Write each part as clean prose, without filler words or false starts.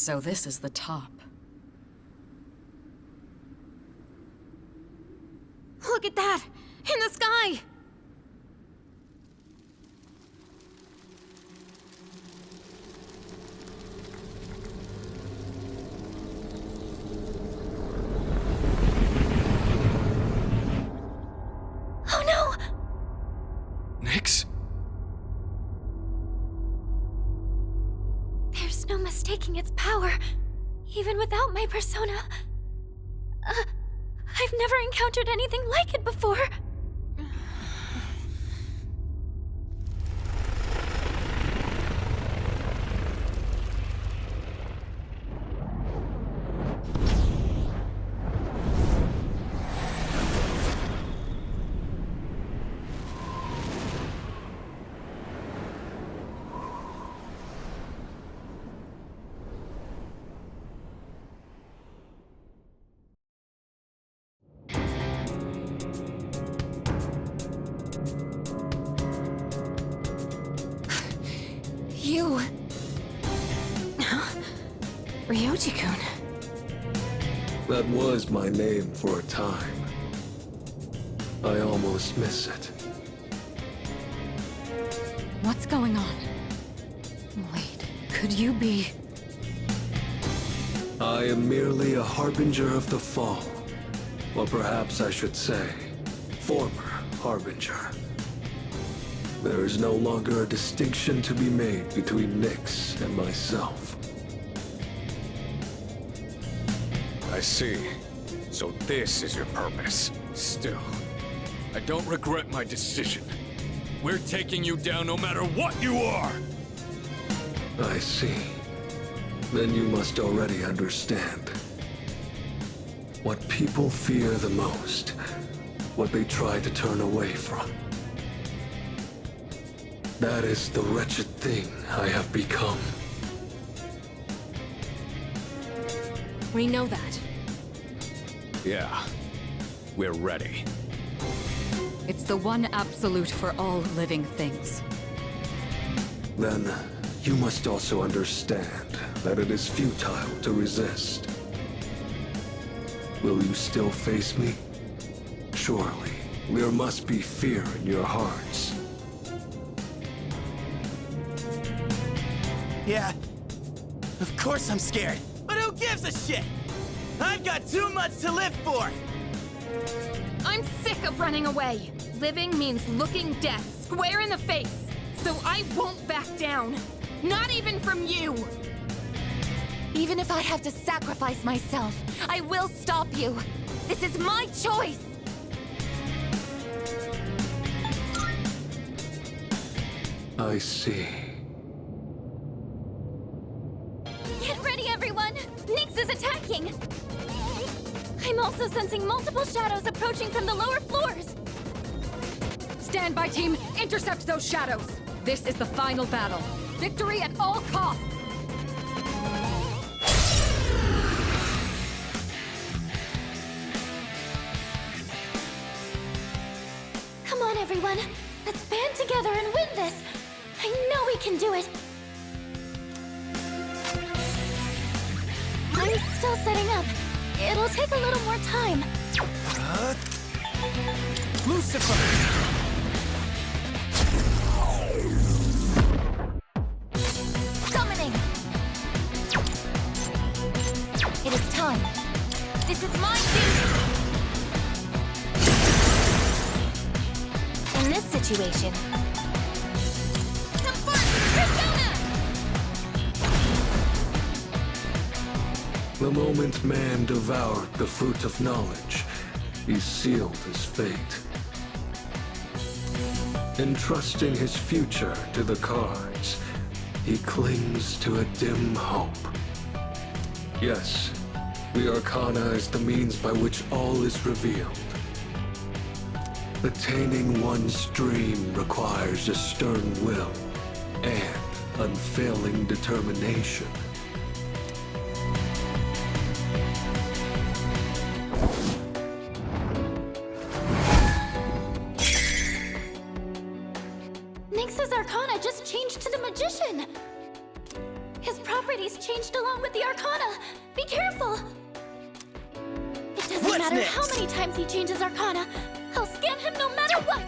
So this is the top. Look at that! In the sky! Oh no! Nyx? There's no mistaking its power, even without my persona. I've never encountered anything like it before. You... Ryoji-kun. That was my name for a time. I almost miss it. What's going on? Wait, could you be... I am merely a harbinger of the fall. Or perhaps I should say, former harbinger. There is no longer a distinction to be made between Nyx and myself. I see. So this is your purpose. Still, I don't regret my decision. We're taking you down no matter what you are! I see. Then you must already understand. What people fear the most, what they try to turn away from. That is the wretched thing I have become. We know that. Yeah, we're ready. It's the one absolute for all living things. Then, you must also understand that it is futile to resist. Will you still face me? Surely, there must be fear in your hearts. Yeah, of course I'm scared. But who gives a shit? I've got too much to live for! I'm sick of running away. Living means looking death square in the face. So I won't back down. Not even from you! Even if I have to sacrifice myself, I will stop you. This is my choice! I see. Get ready, everyone! Nyx is attacking! I'm also sensing multiple shadows approaching from the lower floors! Stand by, team! Intercept those shadows! This is the final battle. Victory at all costs! Come on, everyone! Let's band together and win this! I know we can do it! I'm still setting up. It'll take a little more time. Lucifer! Summoning! It is time. This is my duty! In this situation... Confront Persona! The moment man devoured the fruit of knowledge, he sealed his fate. Entrusting his future to the cards, he clings to a dim hope. Yes, the Arcana is the means by which all is revealed. Attaining one's dream requires a stern will and unfailing determination. Nyx's Arcana just changed to the Magician! His property he's changed along with the Arcana. Be careful. It doesn't What's matter next? how many times he changes Arcana. I'll scan him no matter what.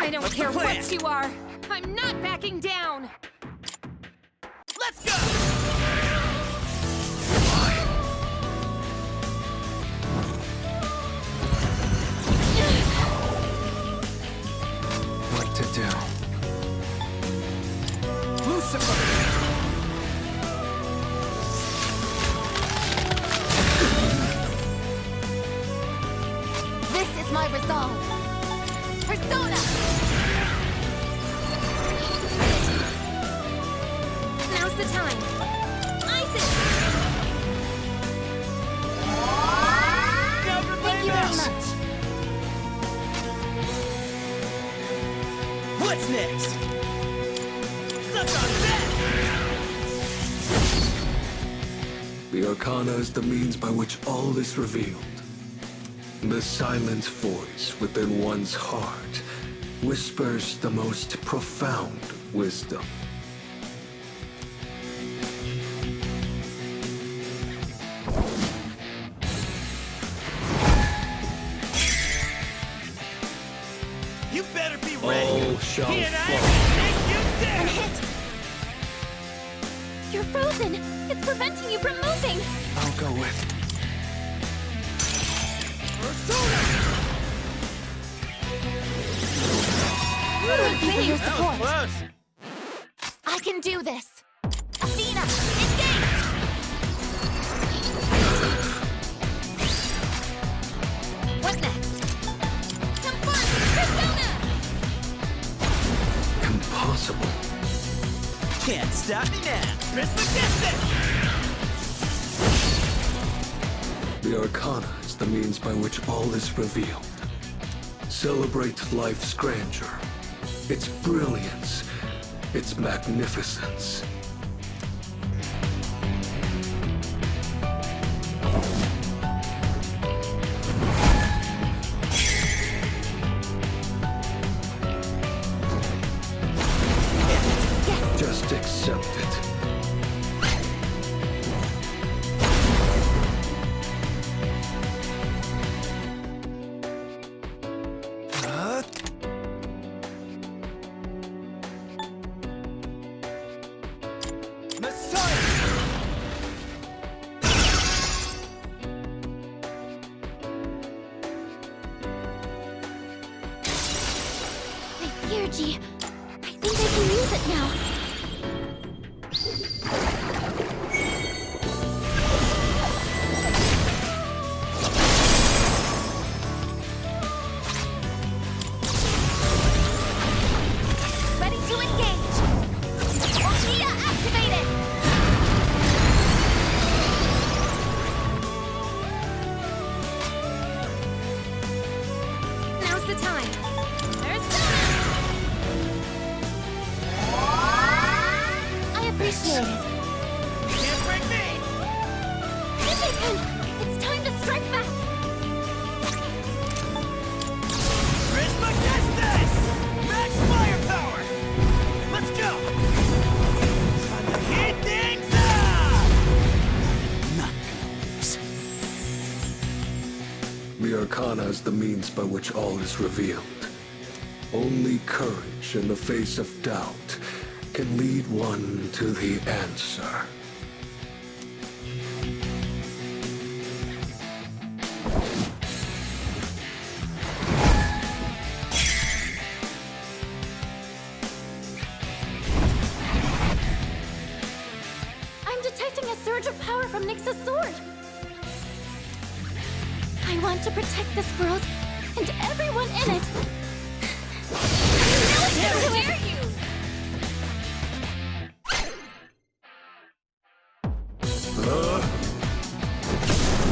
I don't What's the care plan? what you are. I'm not backing down. Let's go! What to do? Lucifer! This is my resolve. Persona! Now's the time. Isis! Never Thank you very much. What's next? Suck on that! The Arcana is the means by which all is revealed. The silent voice within one's heart whispers the most profound wisdom. You better be ready. All shall He and I fall. can take you down! Hit! You're frozen! It's preventing you from moving! I'll go with. Thank you for your That was support. close. I can do this! Athena, engage! What next? Come on, Persona! Impossible. Can't stop me now. Prisma distance! The Arcana is the means by which all is revealed. Celebrate life's grandeur, its brilliance, its magnificence. Just accept it. Messiah! My Theurgy. I think I can use it now. Ready to engage! Orchida activated! Now's the time. Persona! I appreciate it. You can't break me! Yes, I can! It's time to strike back! Prisma distance! Max firepower! Let's go! Time to heat things up! Not gonna lose. The Arcana is the means by which all is revealed. Only courage in the face of doubt can lead one to the answer. I'm detecting a surge of power from Nyx's sword. I want to protect this world and everyone in it. How dare you!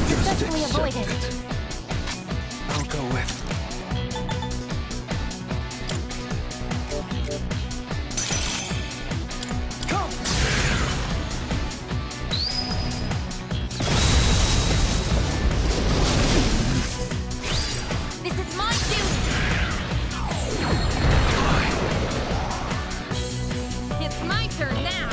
Just Successfully accept avoided. it. I'll go with. Come! This is my duty. It's my turn now.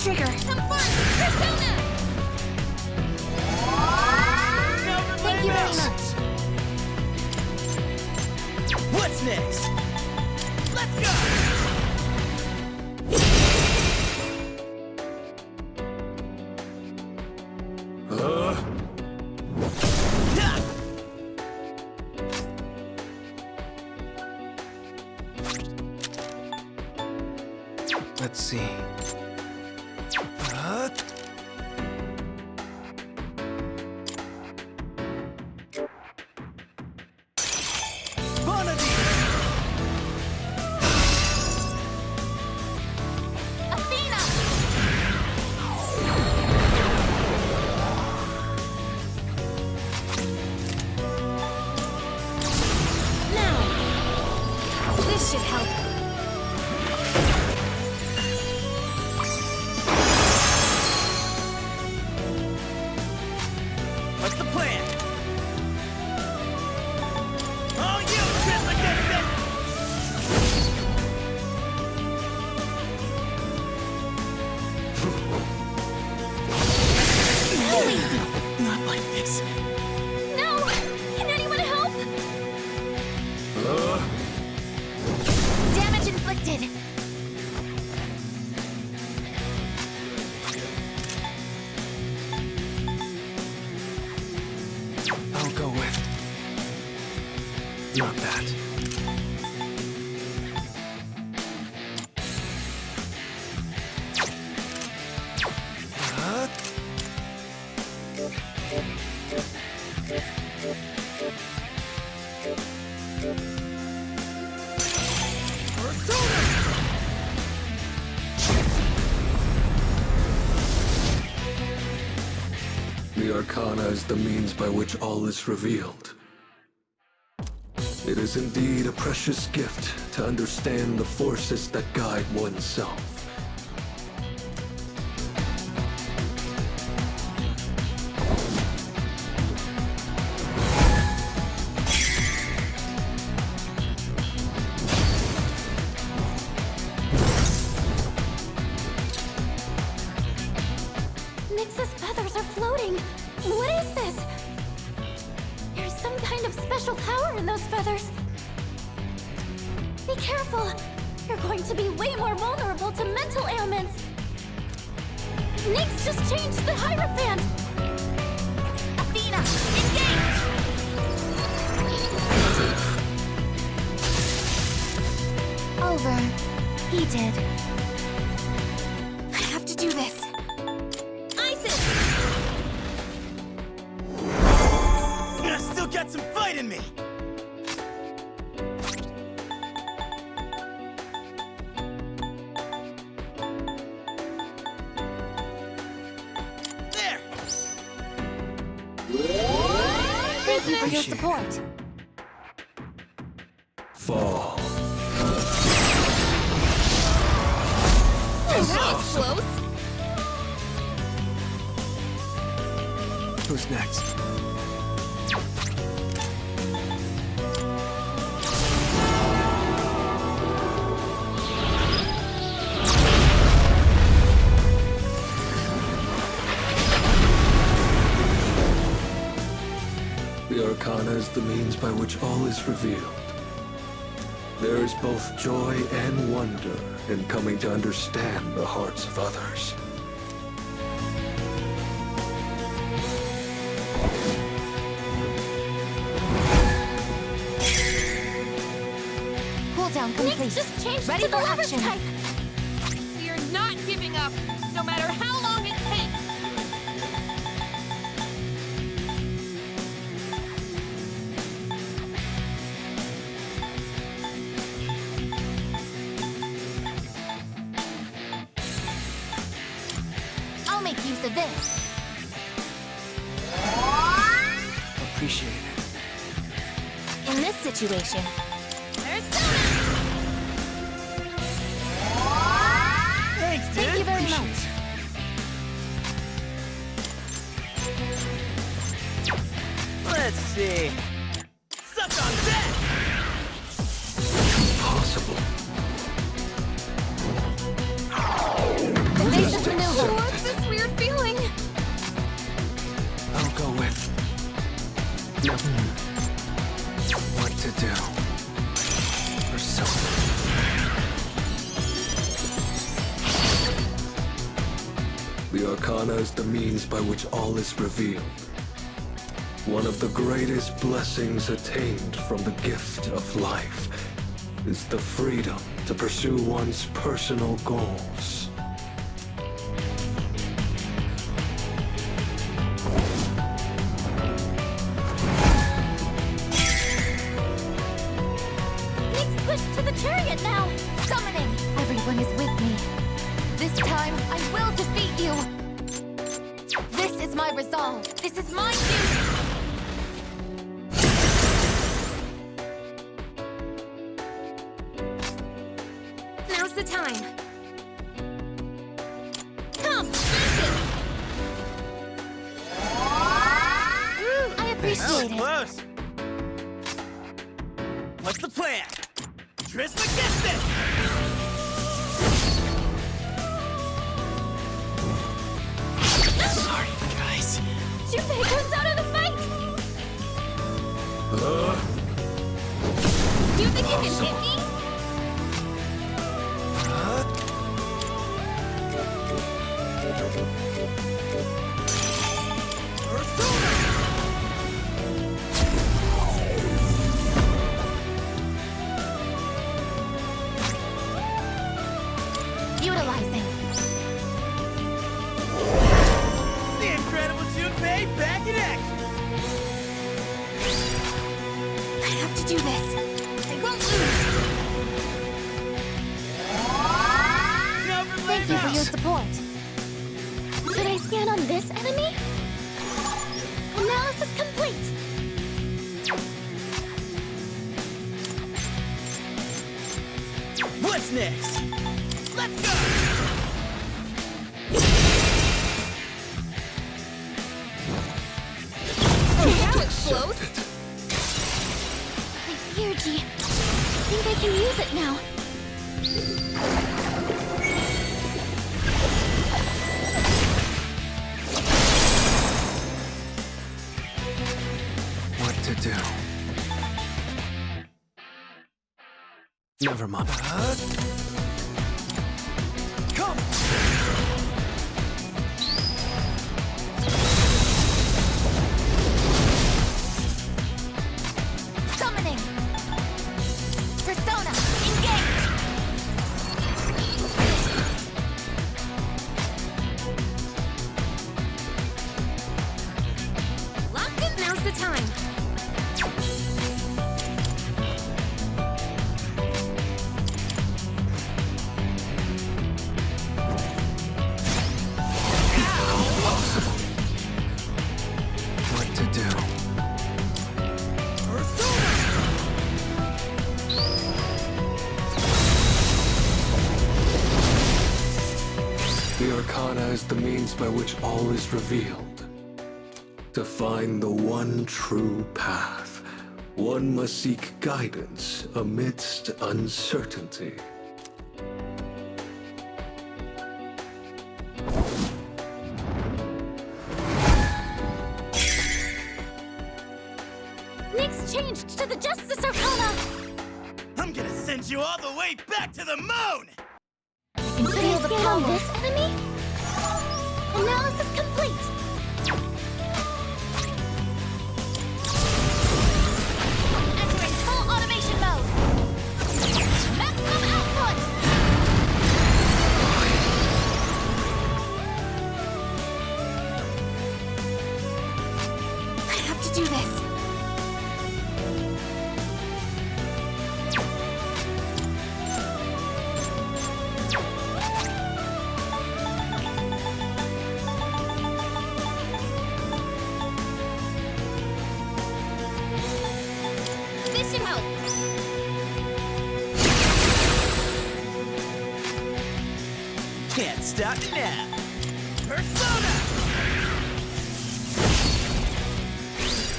trigger. Some fun! Persona! Thank you very much. What's next? Let's go! Let's see. Athena! Now, this should help. What's the plan? Oh, you triplicate! Not like this. No! Can anyone help? Damage inflicted. I'll go with... not that. The Arcana is the means by which all is revealed. It is indeed a precious gift to understand the forces that guide oneself. Nyx's feathers are floating. What is this? There's some kind of special power in those feathers. Be careful. You're going to be way more vulnerable to mental ailments. Nyx just changed the Hierophant. Athena, engage! Over. He did. I have to do this. Isis! I still got some fight in me. There. Thank you for your support. Fall. That was close. Who's next? The Arcana is the means by which all is revealed. There is both joy and wonder in coming to understand the hearts of others. Cooldown complete. Nyx just changed Ready to the for leverage action. type. We're not giving up, no matter how long it takes. I'll make use of this. Appreciate it. In this situation, Persona! Thanks, dude. thank you very much. Let's see. Suck on that! Impossible. Evasive maneuver. The Arcana is the means by which all is revealed. One of the greatest blessings attained from the gift of life is the freedom to pursue one's personal goals. Nick's pushed to the chariot now! Summoning! Everyone is with me. This time, I will defeat you! This is my resolve. This is my duty! Now's the time. Come! I appreciate it. Close. What's the plan? Trismegistus! Sorry, guys. Junpei comes out of the fight! You think you can hit me? Utilizing. The incredible Junpei back in action! I have to do this. I won't lose. Thank you for your support. Should I scan on this enemy? Analysis complete. What's next? Let's go! That was close. My energy. I think I can use it now. What to do? Never mind. Come! Summoning. Persona, engage. Locked in. Now's the time. What to do? The Arcana is the means by which all is revealed. To find the one true path, one must seek guidance amidst uncertainty. Nick's changed to the Justice Arcana. I'm gonna send you all the way back to the moon! Should I scan on this enemy? Analysis complete. Entering full automation mode. Maximum output. I have to do this. This should help. Can't stop me now! Persona!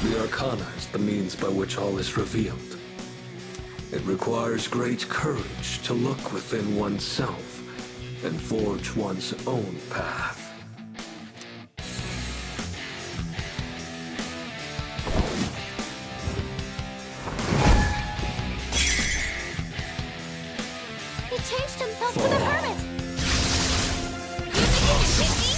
The Arcana is the means by which all is revealed. It requires great courage to look within oneself and forge one's own path. He changed himself to the hermit. You think you can hit me?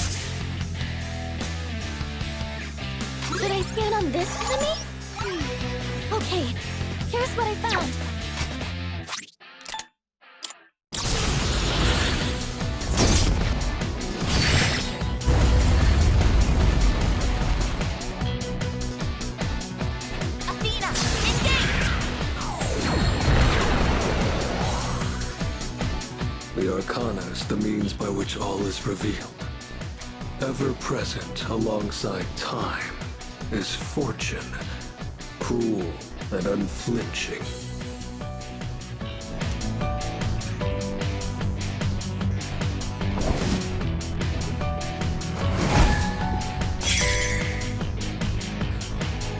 Arcana is the means by which all is revealed. Ever present alongside time is fortune, cruel and unflinching.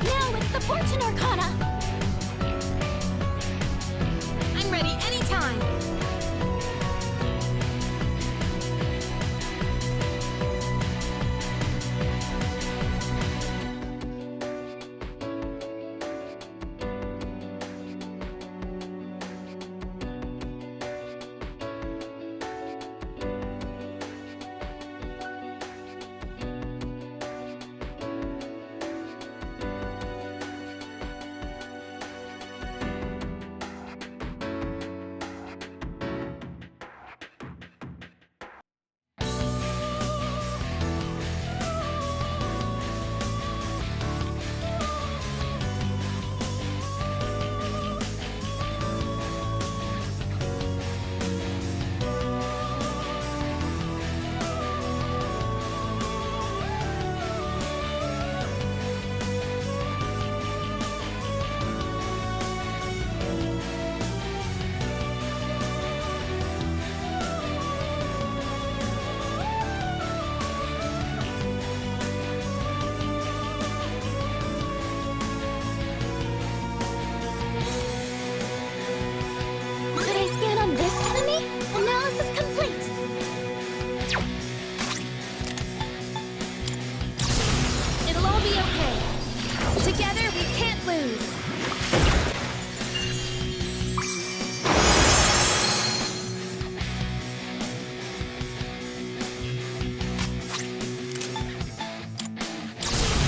Now it's the Fortune Arcana! I'm ready anytime. Should I scan on this enemy? Analysis complete! It'll all be okay. Together, we can't lose.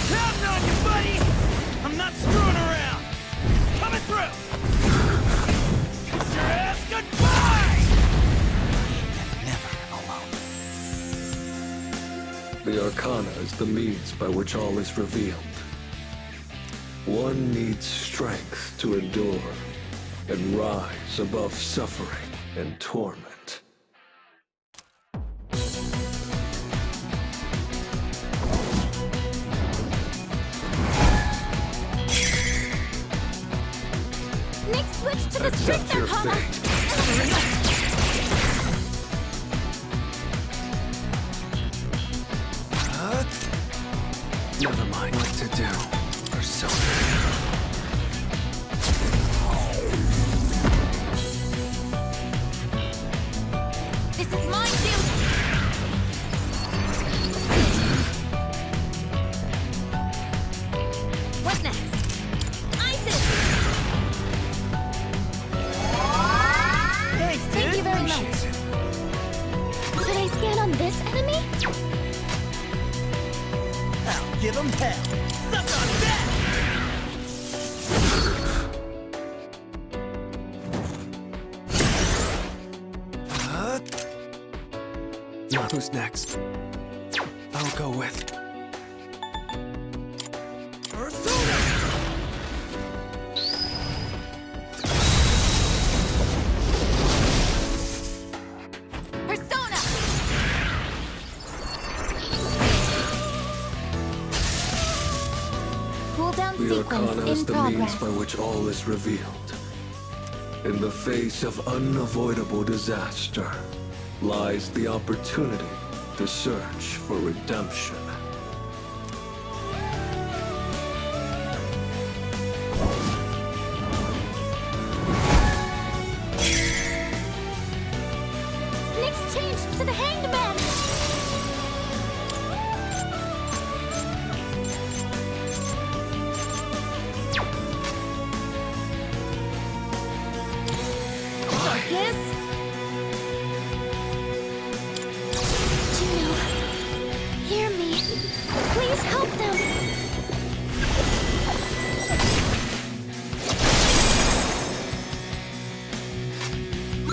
Counting on you, buddy! I'm not screwing around! Coming through! Kiss your ass goodbye! Never alone. The Arcana is the means by which all is revealed. One needs strength to endure and rise above suffering and torment. Next switch to the Accept strict your Arcana! fate. Never mind what to do. Persona. This is my duty. What next? Isis! Thanks, dude! Thank you very much. Appreciate it. Should I scan on this enemy? I'll give 'em hell! Suck on that! Now who's next? I'll go with. Persona! Persona! Cooldown The Arcana sequence is in the means progress. by which all is revealed. In the face of unavoidable disaster lies the opportunity to search for redemption. Next change to the Hanged Man! Focus! Juno, hear me. Please help them.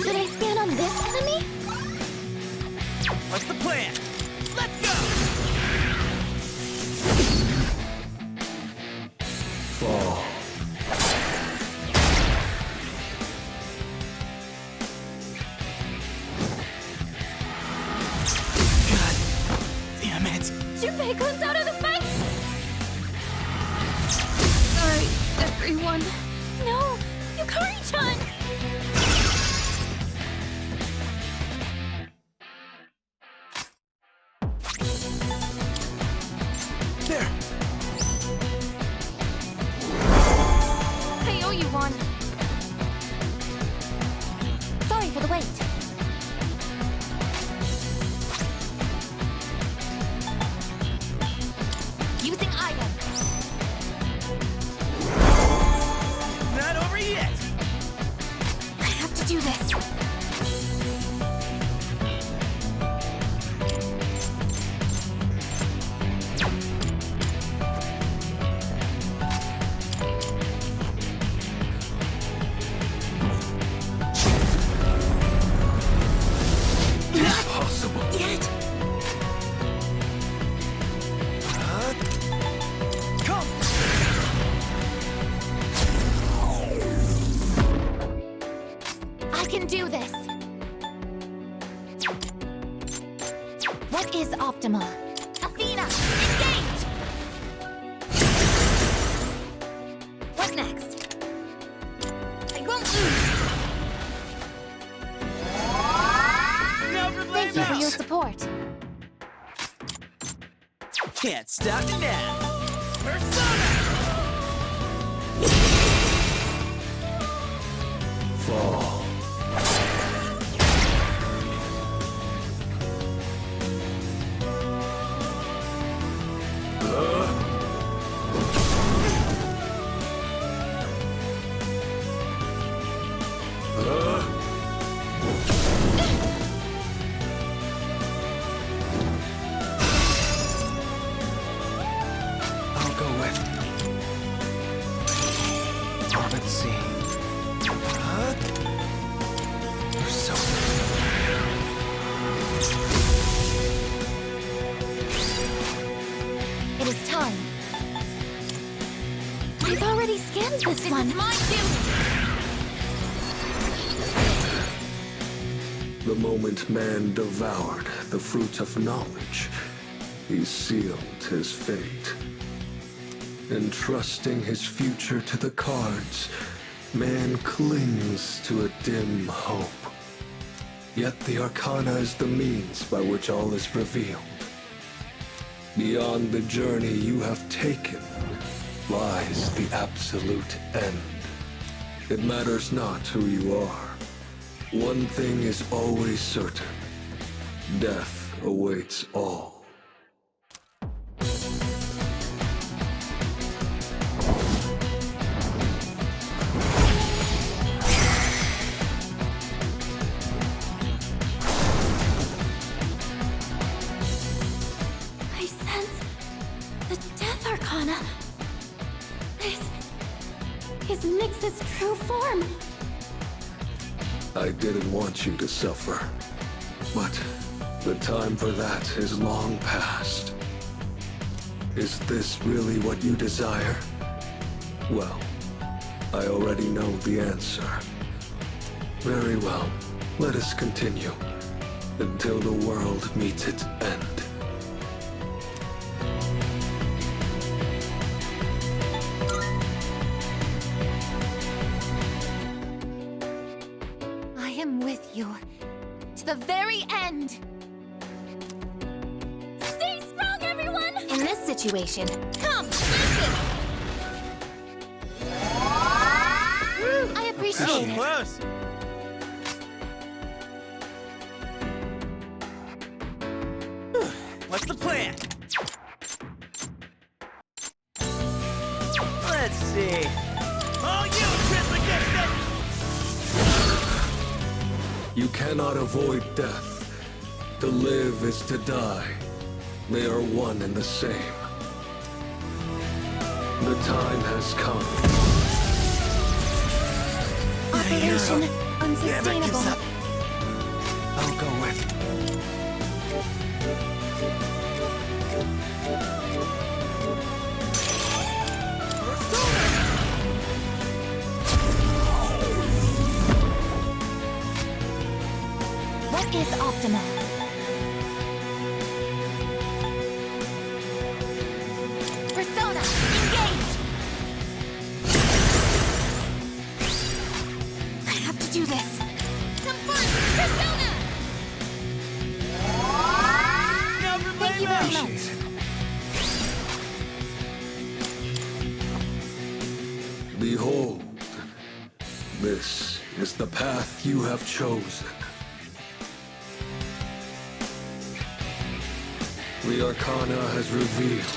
Should I scan on this enemy? What's the plan? Let's go! Fall. Daekun's out of the fight! Sorry, everyone. No! Yukari-chan! There! I owe you one. Sorry for the wait. Using item. Not over yet! I have to do this. Impossible. Yet. Come! I can do this. What is optimal? Athena, engage! What next? I won't lose. Now for Thank you for your mouse! support. Can't stop me now! Persona! Fall. I'll go with. Let's see. Persona. It is time. I've already scanned this one. My duty. The moment man devoured the fruit of knowledge, he sealed his fate. Entrusting his future to the cards, man clings to a dim hope. Yet the arcana is the means by which all is revealed. Beyond the journey you have taken lies the absolute end. It matters not who you are. One thing is always certain. Death awaits all. I sense the Death Arcana. This is Nyx's true form. I didn't want you to suffer. But the time for that is long past. Is this really what you desire? Well, I already know the answer. Very well. Let us continue until the world meets its end. I am with you to the very end. Stay strong, everyone! In this situation, come, listen! I appreciate That was it. close! What's the plan? Let's see. All you, Trismegistus! You cannot avoid death. To live is to die. They are one and the same. The time has come. Operation Never unsustainable. gives up. I'll go with. What is optimal? Appreciate it. Behold, this is the path you have chosen. The Arcana has revealed.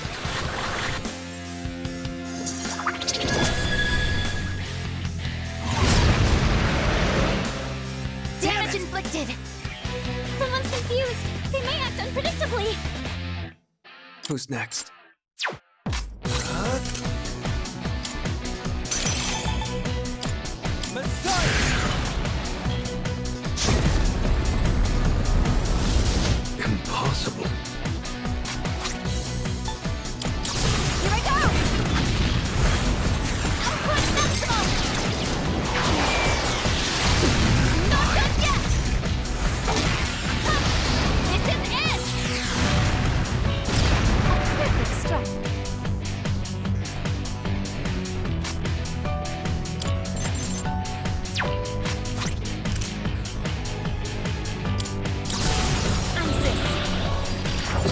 Damage inflicted. Someone's confused. They may act unpredictably. Who's next? Impossible. Here I go! Output maximum! Not done yet! This is it! Perfect strike.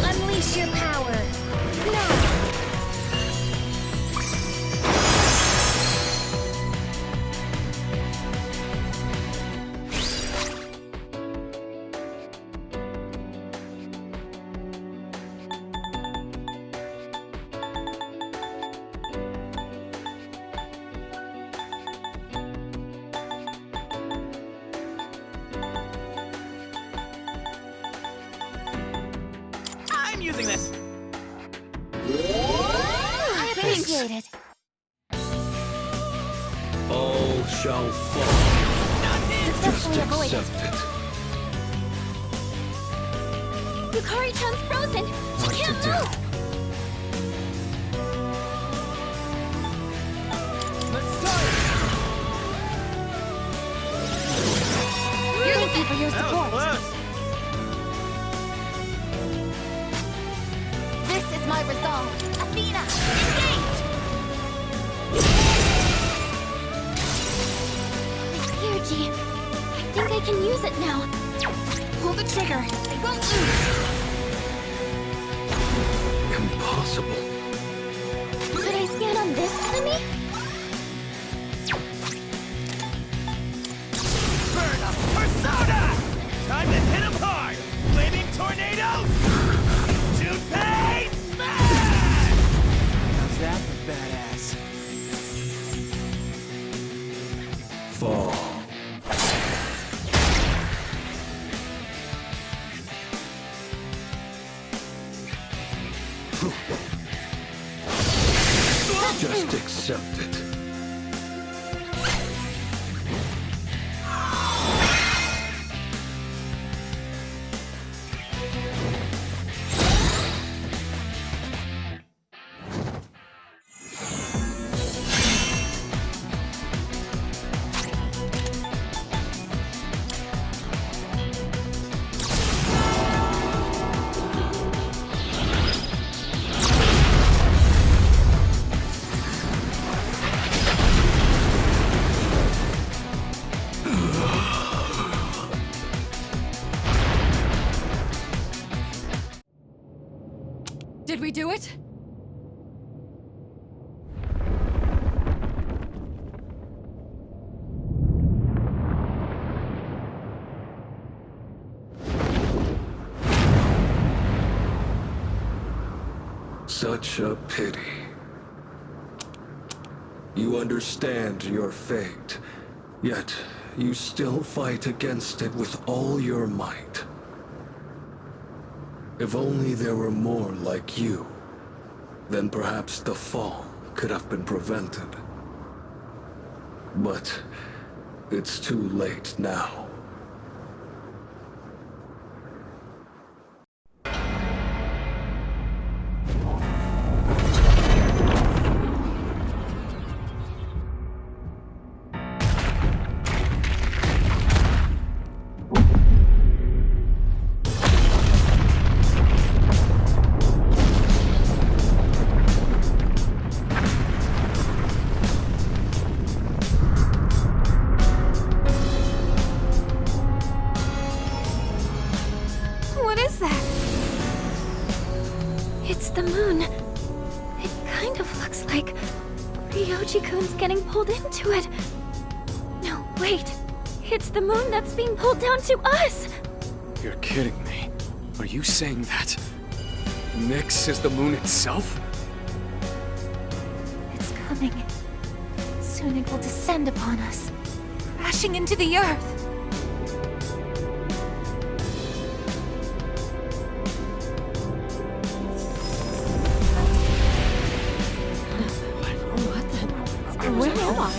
Unleash your power. Now! I'm using this. I appreciate it. All shall fall. Just Successfully avoided. accept it. Yukari-chan's frozen. She What to can't do? move. Thank you for your That was support. close. This is my resolve. Athena, engage! My energy. I think I can use it now. Pull the trigger. I won't lose. Impossible. Should I scan on this enemy? Burn up Persona! Time to hit him hard! Flaming tornado! Toothpaste smash! How's that for badass? Fall. Just accept it. Did we do it? Such a pity. You understand your fate, yet you still fight against it with all your might. If only there were more like you, then perhaps the fall could have been prevented. But it's too late now. What is that? It's the moon. It kind of looks like Ryoji-kun's getting pulled into it. No, wait. It's the moon that's being pulled down to us! You're kidding me. Are you saying that Nyx is the moon itself? It's coming. Soon it will descend upon us, crashing into the earth. Where am I?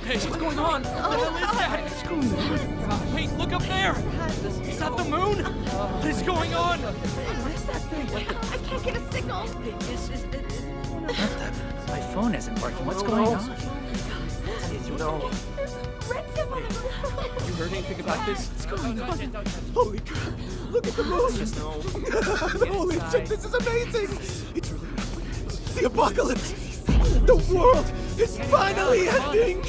Hey, what's going on? What the hell is that? What's going on? Wait, look up there! Is that the moon? What is going on? I can't get a signal. My phone isn't working. What's going on? No. You heard anything about this? What's going on? Holy crap! Look at the moon! Holy shit, this is amazing! It's really the apocalypse! The world is finally ending!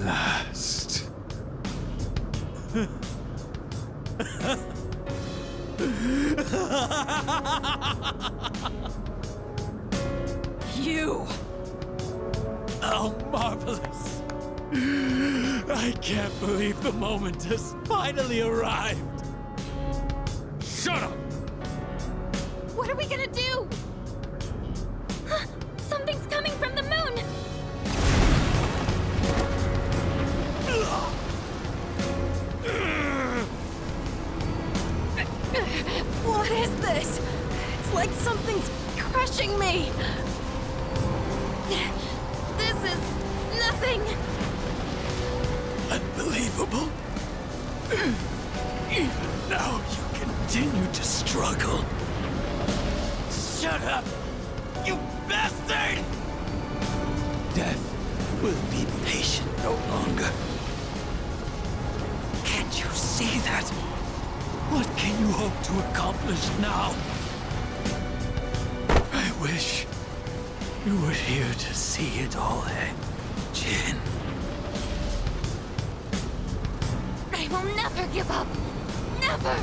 Last. You! Oh, marvelous! I can't believe the moment has finally arrived! Shut up! What are we gonna do? Something's coming from the moon! What is this? It's like something's crushing me. This is nothing. Unbelievable. Even now you continue to struggle. Shut up, you bastard! Death will be patient no longer. Can't you see that? What can you hope to accomplish now? I wish you were here to see it all end, Jin. I will never give up. Never!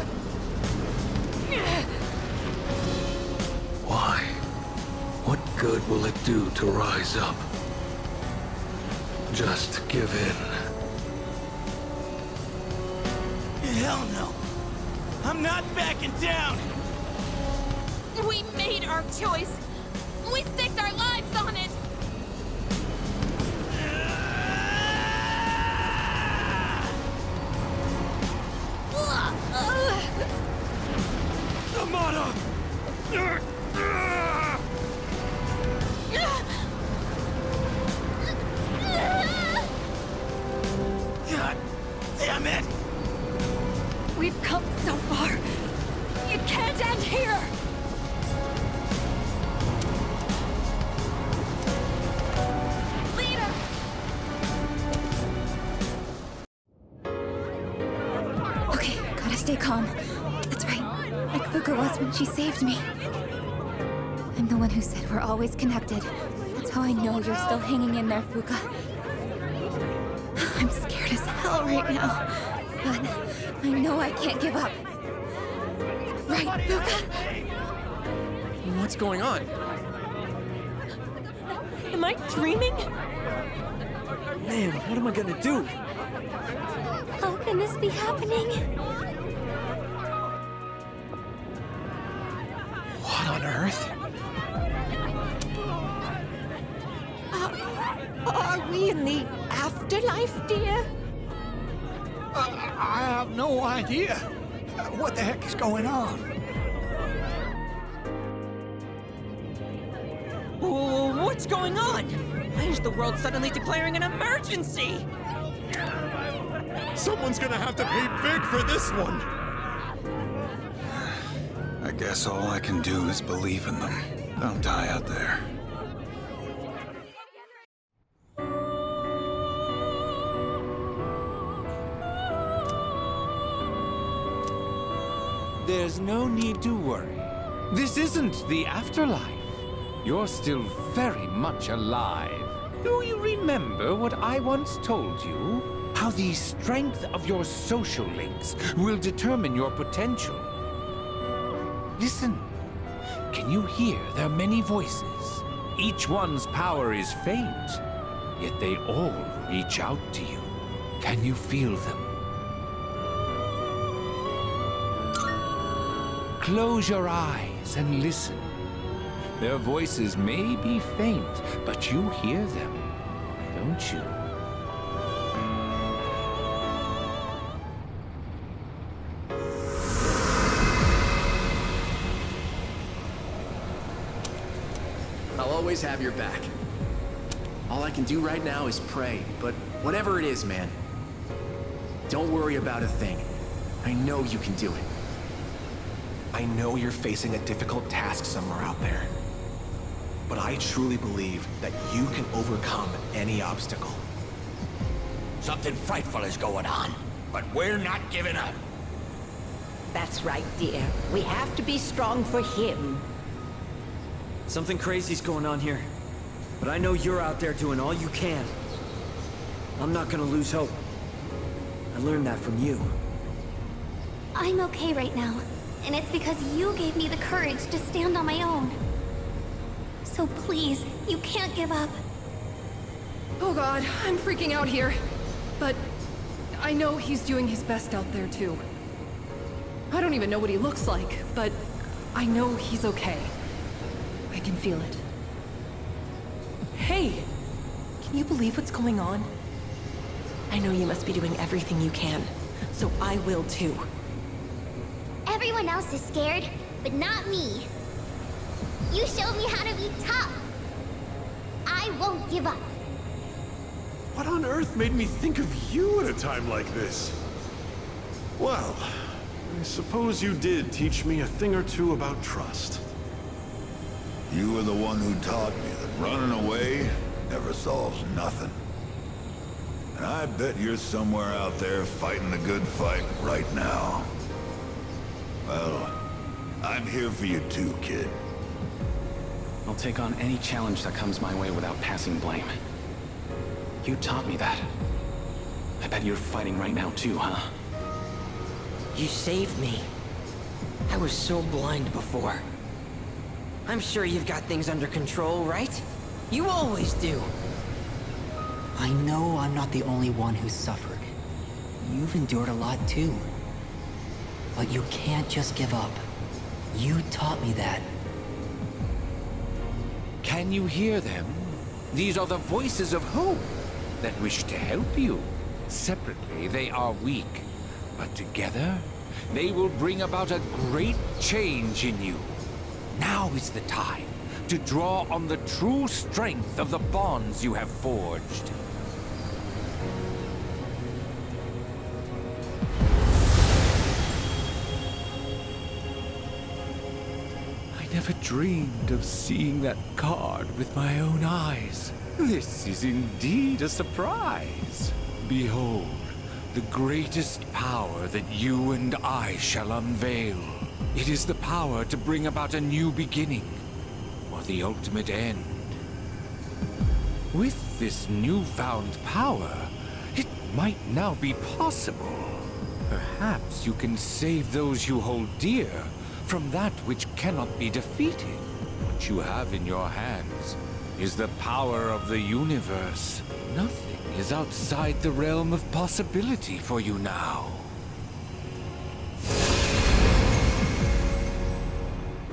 Why? What good will it do to rise up? Just give in. Hell no! I'm not backing down! We made our choice. We staked our lives on it. Amada! God damn it! We've come so far. It can't end here. Leader! Okay, gotta stay calm. That's right, like Fuka was when she saved me. I'm the one who said we're always connected. That's how I know you're still hanging in there, Fuka. I'm scared as hell right now, but I know I can't give up. Right, Fuka? What's going on? Am I dreaming? Man, what am I gonna do? How can this be happening? What on earth? Are we in the afterlife, dear? I have no idea. What the heck is going on? What's going on? Why is the world suddenly declaring an emergency? Someone's gonna have to pay big for this one! I guess all I can do is believe in them. Don't die out there. There's no need to worry. This isn't the afterlife. You're still very much alive. Do you remember what I once told you? How the strength of your social links will determine your potential. Listen. Can you hear their many voices? Each one's power is faint, yet they all reach out to you. Can you feel them? Close your eyes and listen. Their voices may be faint, but you hear them, don't you? I'll always have your back. All I can do right now is pray, but whatever it is, man, don't worry about a thing. I know you can do it. I know you're facing a difficult task somewhere out there, but I truly believe that you can overcome any obstacle. Something frightful is going on, but we're not giving up. That's right, dear. We have to be strong for him. Something crazy's going on here, but I know you're out there doing all you can. I'm not gonna lose hope. I learned that from you. I'm okay right now, and it's because you gave me the courage to stand on my own. So please, you can't give up. Oh god, I'm freaking out here. But I know he's doing his best out there too. I don't even know what he looks like, but I know he's okay. I can feel it. Hey! Can you believe what's going on? I know you must be doing everything you can, so I will too. Everyone else is scared, but not me. You showed me how to be tough. I won't give up. What on earth made me think of you at a time like this? Well, I suppose you did teach me a thing or two about trust. You were the one who taught me that running away never solves nothing. And I bet you're somewhere out there fighting the good fight right now. Well, I'm here for you too, kid. I'll take on any challenge that comes my way without passing blame. You taught me that. I bet you're fighting right now too, huh? You saved me. I was so blind before. I'm sure you've got things under control, right? You always do. I know I'm not the only one who's suffered. You've endured a lot too. But you can't just give up. You taught me that. Can you hear them? These are the voices of hope that wish to help you. Separately, they are weak, but together, they will bring about a great change in you. Now is the time to draw on the true strength of the bonds you have forged. I never dreamed of seeing that card with my own eyes. This is indeed a surprise. Behold, the greatest power that you and I shall unveil. It is the power to bring about a new beginning, or the ultimate end. With this newfound power, it might now be possible. Perhaps you can save those you hold dear from that which cannot be defeated. What you have in your hands is the power of the universe. Nothing is outside the realm of possibility for you now.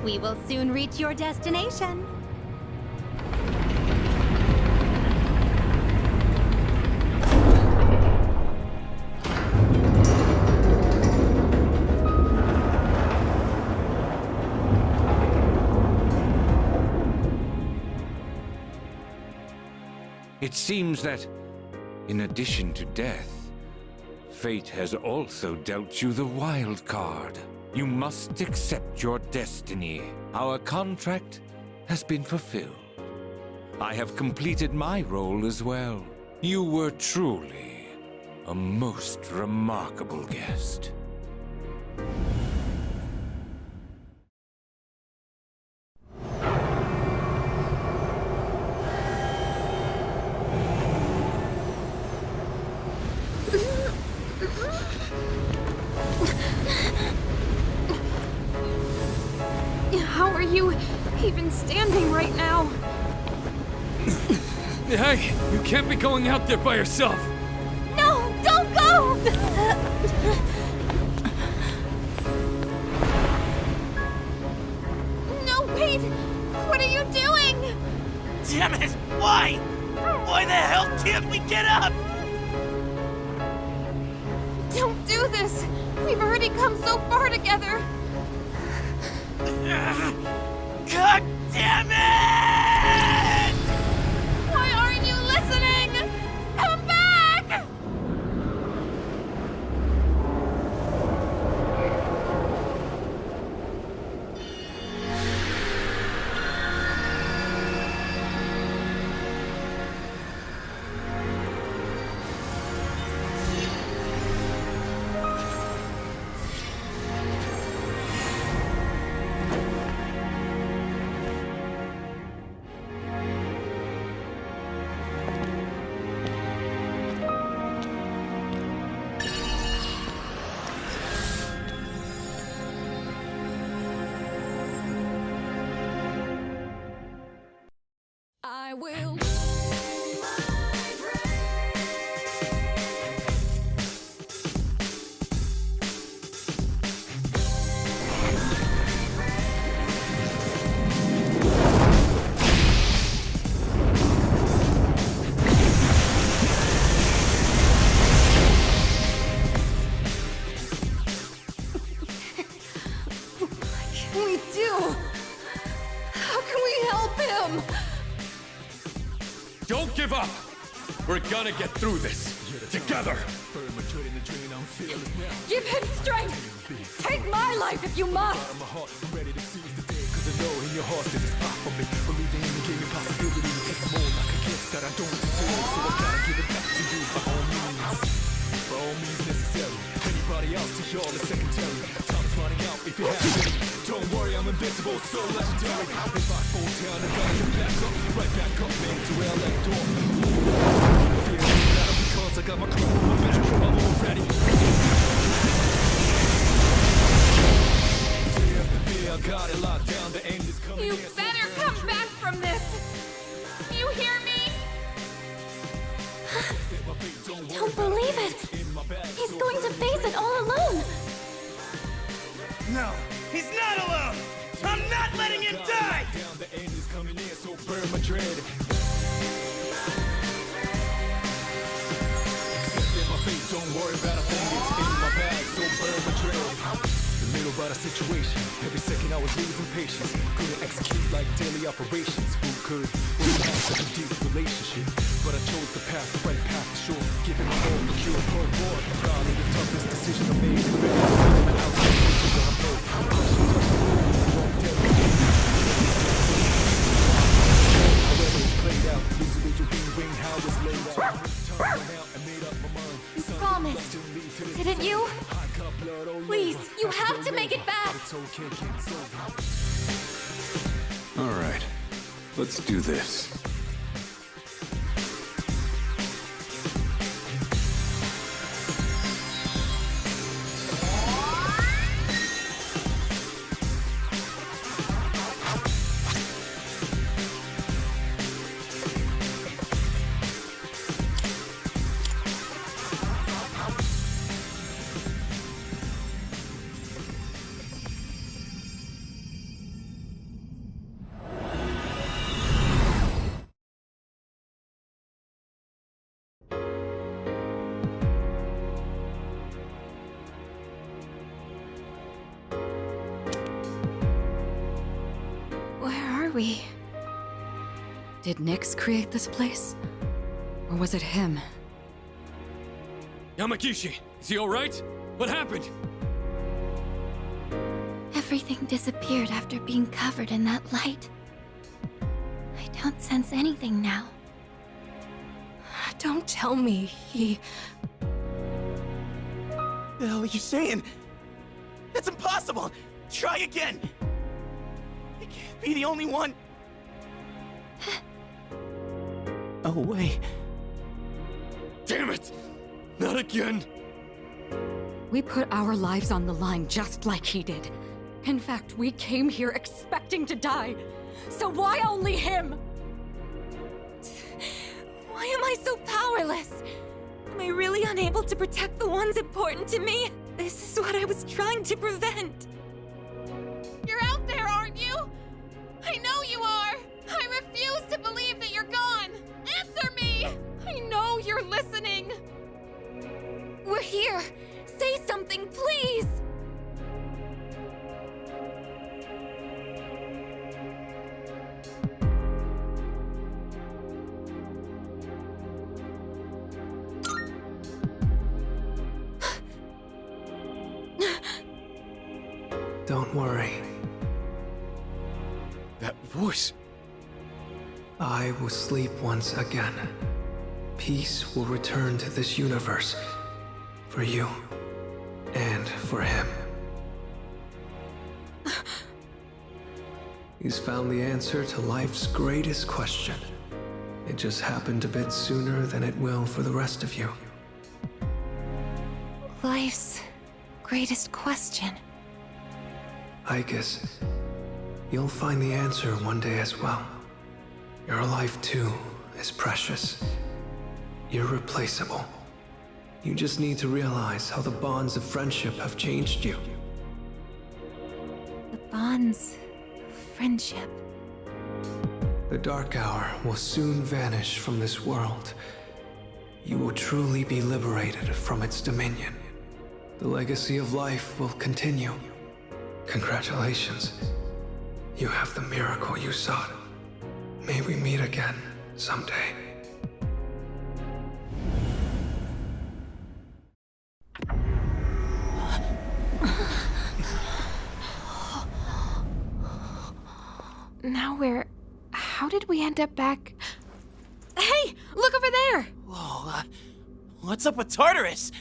We will soon reach your destination. It seems that, in addition to death, fate has also dealt you the wild card. You must accept your destiny. Our contract has been fulfilled. I have completed my role as well. You were truly a most remarkable guest. How are you even standing right now? Hey, you can't be going out there by yourself. No, don't go! No, wait! What are you doing? Damn it! Why? Why the hell can't we get up? Don't do this! We've already come so far together! God damn it! Why aren't you listening? Come back! I will. What can we do? How can we help him? Don't give up! We're gonna get through this. Together! Give him strength! Take my life if you must! Don't worry, I'm invincible, so legendary. If I fall down, I gotta get back up, right back up, man, to where I left off. Feeling better because I got my crew on my back, I'm all ready. I got it locked down, the end is coming. You better come back from this! You hear me? I don't believe it! He's going to face it all alone! No, he's not alone! I'm not letting him die! The end is coming in, so burn my dread. Accept my fate, don't worry about a thing, it's in my bag, so burn my dread. A little about a situation, every second I was losing patience. Couldn't execute like daily operations. Who could? When we had such a deep relationship. But I chose the path, the right path for sure. Giving my all for cure, for war. Probably the toughest decision I made. Out there, took on both. However it's played out, lose, win, how it's laid out. Time went out and made up my mind. You promised, didn't you? Please, you have to make it back! All right, let's do this. We? Did Nyx create this place? Or was it him? Yamagishi, Is he alright? What happened? Everything disappeared after being covered in that light. I don't sense anything now. Don't tell me he... The hell are you saying? That's impossible! Try again! You can't be the only one! Oh, wait. Damn it! Not again! We put our lives on the line just like he did. In fact, we came here expecting to die. So why only him? Why am I so powerless? Am I really unable to protect the ones important to me? This is what I was trying to prevent. You're out there, aren't you? I know you are! I refuse to believe that you're gone! Answer me! I know you're listening! We're here! Say something, please! Don't worry. That voice. I will sleep once again. Peace will return to this universe. For you. And for him. He's found the answer to life's greatest question. It just happened a bit sooner than it will for the rest of you. Life's greatest question. I guess you'll find the answer one day as well. Your life too is precious, irreplaceable. You just need to realize how the bonds of friendship have changed you. The bonds of friendship. The dark hour will soon vanish from this world. You will truly be liberated from its dominion. The legacy of life will continue. Congratulations. You have the miracle you sought. May we meet again someday. Now we're... How did we end up back... Hey! Look over there! Whoa, what's up with Tartarus?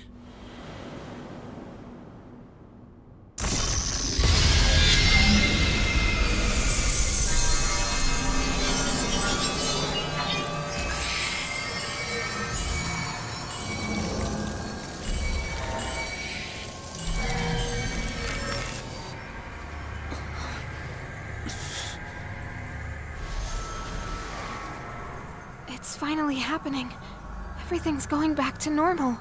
It's finally happening. Everything's going back to normal.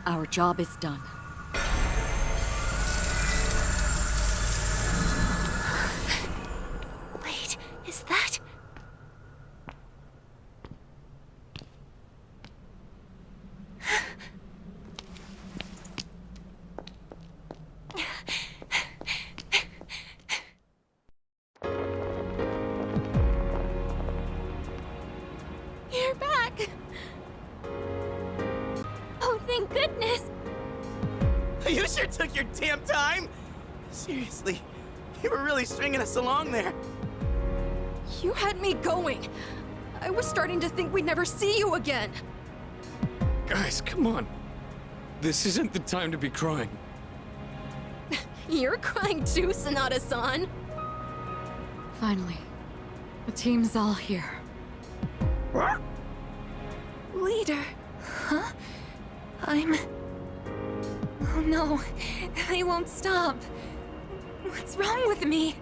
Our job is done. Wait, is that... You're back! Oh, thank goodness! You sure took your damn time! Seriously, you were really stringing us along there. You had me going. I was starting to think we'd never see you again. Guys, come on. This isn't the time to be crying. You're crying too, Sanada-san. Finally, the team's all here. Leader. Huh? Oh no, they won't stop. What's wrong with me?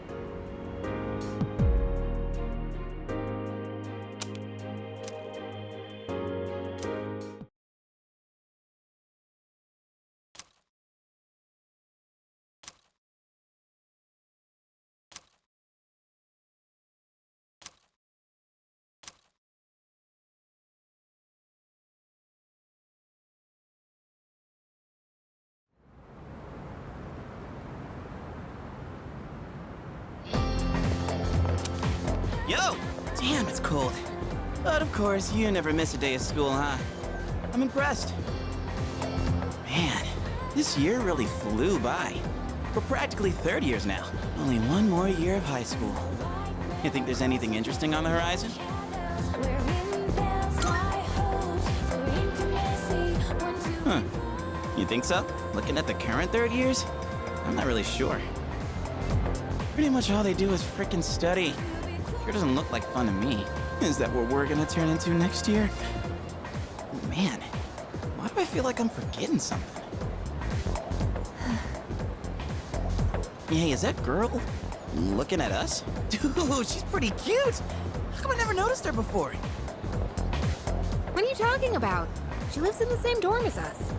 Yo! Damn, it's cold. But of course, you never miss a day of school, huh? I'm impressed. This year really flew by. We're practically third years now. Only one more year of high school. You think there's anything interesting on the horizon? Huh. You think so? Looking at the current third years? I'm not really sure. Pretty much all they do is frickin' study. Sure doesn't look like fun to me. Is that what we're gonna turn into next year? Man, why do I feel like I'm forgetting something? Hey, is that girl looking at us? Dude, she's pretty cute! How come I never noticed her before? What are you talking about? She lives in the same dorm as us.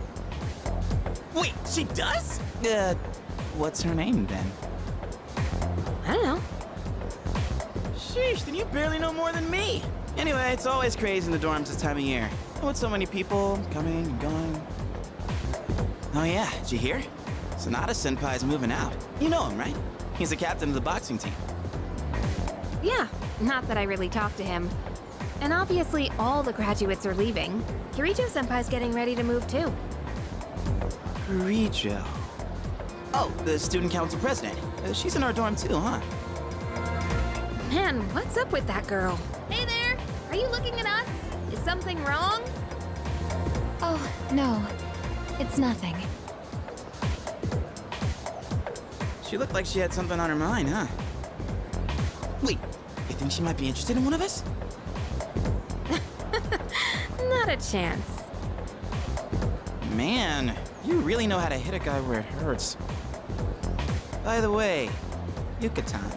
Wait, she does? What's her name then? I don't know. Sheesh, then you barely know more than me. Anyway, it's always crazy in the dorms this time of year. With so many people coming and going. Oh yeah, did you hear? Sonata Senpai's moving out. You know him, right? He's the captain of the boxing team. Yeah, not that I really talked to him. And obviously all the graduates are leaving. Kirijo-senpai's getting ready to move too. Kirijo. Oh, the student council president. She's in our dorm too, huh? Man, what's up with that girl? Hey there! Are you looking at us? Is something wrong? Oh, no. It's nothing. She looked like she had something on her mind, huh? Wait, you think she might be interested in one of us? Not a chance. Man, you really know how to hit a guy where it hurts. By the way, Yucatan.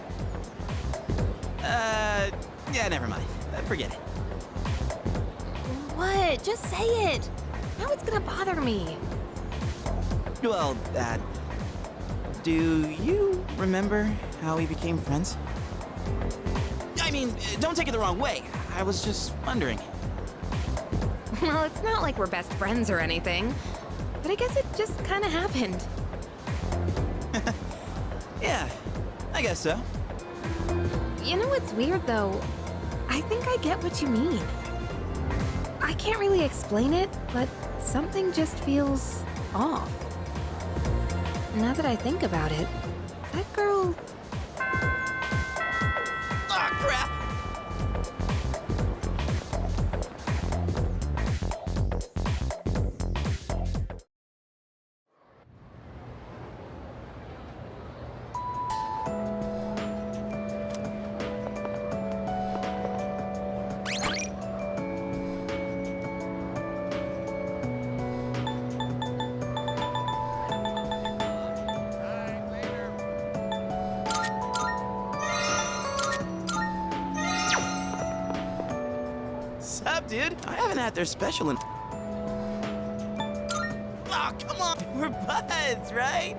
Yeah, never mind. Forget it. What? Just say it. Now it's gonna bother me. Well, do you remember how we became friends? I mean, don't take it the wrong way. I was just wondering. Well, it's not like we're best friends or anything. But I guess it just kind of happened. Yeah, I guess so. You know what's weird, though? I think I get what you mean. I can't really explain it, but something just feels off. Now that I think about it, that girl... Ah, crap! Sup, dude? I haven't had their special in... Oh, come on! We're buds, right?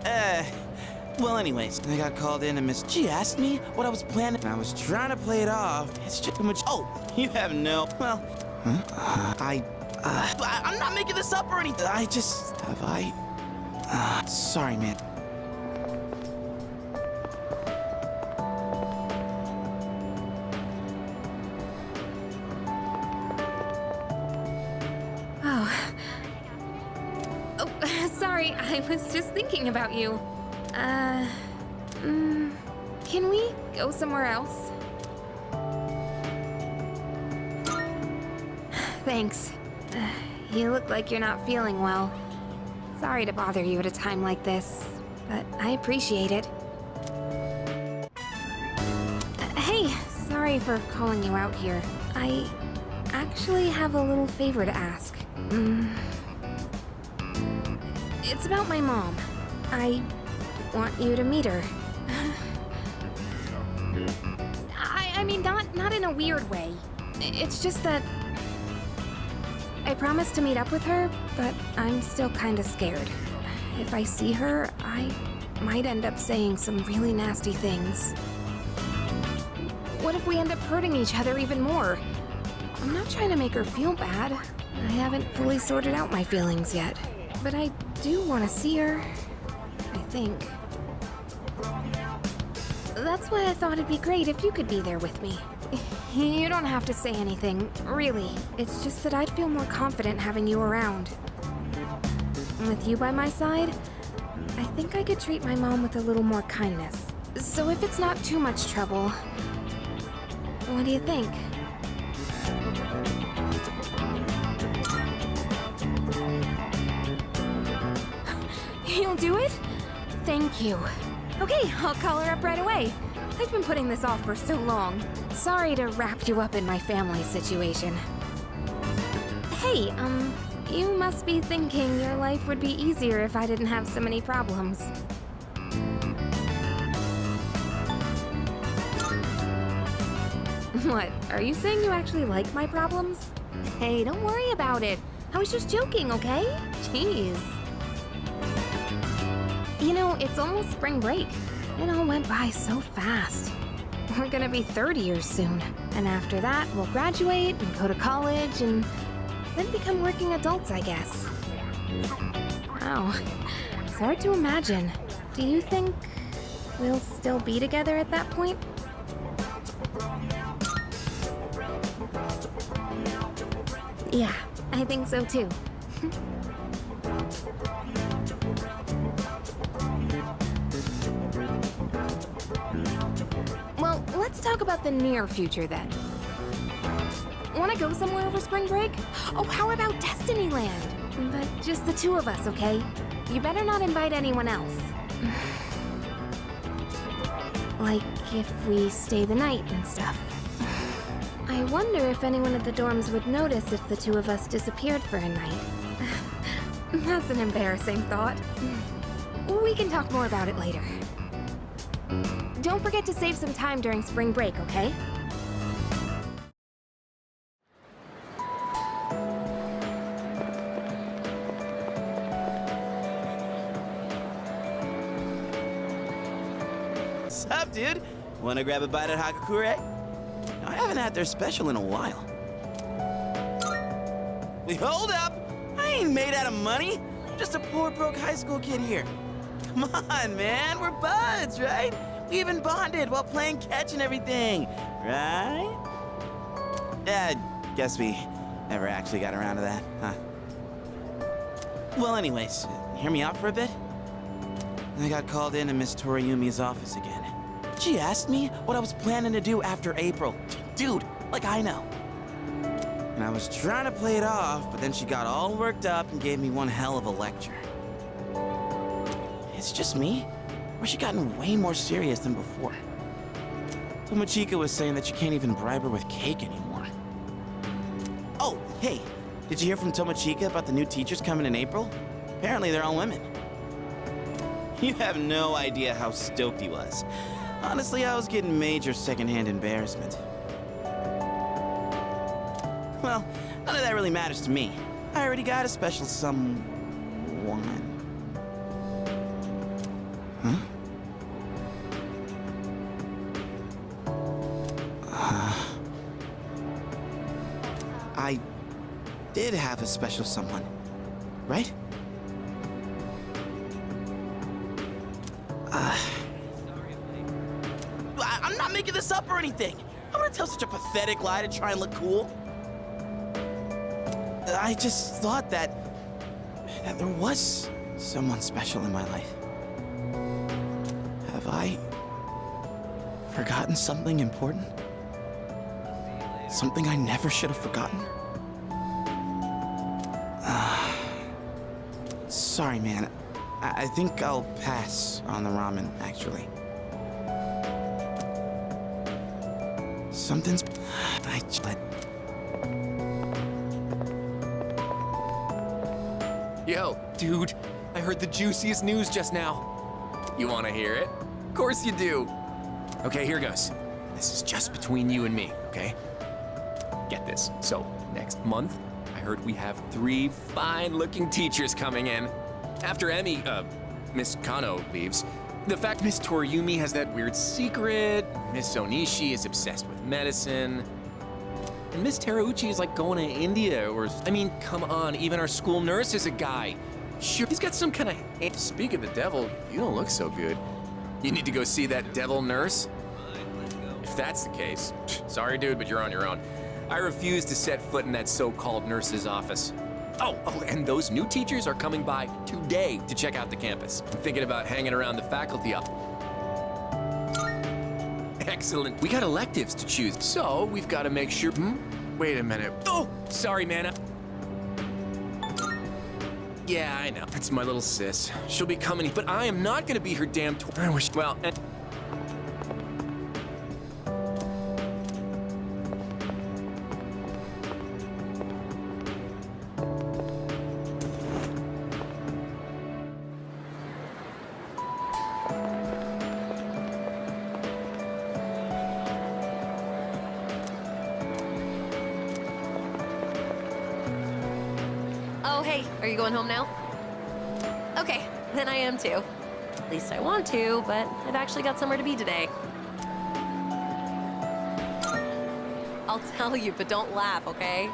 Well, anyways, I got called in and Miss G asked me what I was planning, and I was trying to play it off. It's just too much... Oh, you have no... Well... Huh? I'm not making this up or anything. I just... Have I... sorry, man. Sorry, I was just thinking about you. Can we go somewhere else? Thanks. You look like you're not feeling well. Sorry to bother you at a time like this, but I appreciate it. Hey, sorry for calling you out here. I actually have a little favor to ask. It's about my mom. I want you to meet her. I mean, not in a weird way. It's just that I promised to meet up with her, but I'm still kind of scared. If I see her, I might end up saying some really nasty things. What if we end up hurting each other even more? I'm not trying to make her feel bad. I haven't fully sorted out my feelings yet. But I do want to see her, I think. That's why I thought it'd be great if you could be there with me. You don't have to say anything, really. It's just that I'd feel more confident having you around. And with you by my side, I think I could treat my mom with a little more kindness. So if it's not too much trouble, what do you think? You'll do it? Thank you. Okay, I'll call her up right away. I've been putting this off for so long. Sorry to wrap you up in my family situation. Hey, you must be thinking your life would be easier if I didn't have so many problems. What, are you saying you actually like my problems? Hey, don't worry about it. I was just joking, okay? Jeez. You know, it's almost spring break. It all went by so fast. We're gonna be 30 years soon. And after that, we'll graduate and go to college and then become working adults, I guess. Wow. It's hard to imagine. Do you think we'll still be together at that point? Yeah, I think so too. Well, let's talk about the near future then. Want to go somewhere over spring break? Oh, how about Destinyland? But just the two of us, okay? You better not invite anyone else. Like if we stay the night and stuff. I wonder if anyone at the dorms would notice if the two of us disappeared for a night. That's an embarrassing thought. We can talk more about it later. Don't forget to save some time during spring break, okay? Sup, dude? Wanna grab a bite at Hakakure? I haven't had their special in a while. Wait, hold up! I ain't made out of money. I'm just a poor, broke high school kid here. Come on, man, we're buds, right? We even bonded while playing catch and everything, right? Yeah, guess we never actually got around to that, huh? Well, anyways, hear me out for a bit? I got called into Miss Toriyumi's office again. She asked me what I was planning to do after April. Dude, like I know. And I was trying to play it off, but then she got all worked up and gave me one hell of a lecture. It's just me? Or she gotten way more serious than before? Tomochika was saying that you can't even bribe her with cake anymore. Oh, hey, did you hear from Tomochika about the new teachers coming in April? Apparently they're all women. You have no idea how stoked he was. Honestly, I was getting major secondhand embarrassment. Well, none of that really matters to me. I already got a special someone. Huh? I did have a special someone, right? I'm not making this up or anything. I'm gonna tell such a pathetic lie to try and look cool. I just thought that there was someone special in my life. Have I forgotten something important? Something I never should have forgotten? Sorry, man. I think I'll pass on the ramen, actually. Something's... Yo, dude, I heard the juiciest news just now. You wanna hear it? Of course you do. Okay, here goes. This is just between you and me, okay? Get this. So, next month, I heard we have 3 fine-looking teachers coming in. After Emmy, Miss Kano leaves, the fact Miss Toriyumi has that weird secret, Miss Onishi is obsessed with medicine, and Miss Terauchi is like going to India, or, I mean, come on, even our school nurse is a guy. Sure, he's got some kind of... Speak of the devil, you don't look so good. You need to go see that devil nurse? If that's the case, sorry dude, but you're on your own. I refuse to set foot in that so-called nurse's office. Oh, and those new teachers are coming by today to check out the campus. I'm thinking about hanging around the faculty up. Excellent. We got electives to choose, so we've got to make sure... Wait a minute. Oh, sorry, Mana. Yeah, I know. It's my little sis. She'll be coming, but I am not gonna be her damn I wish... Well... Oh, hey, are you going home now? Okay, then I am too. At least I want to, but I've actually got somewhere to be today. I'll tell you, but don't laugh, okay?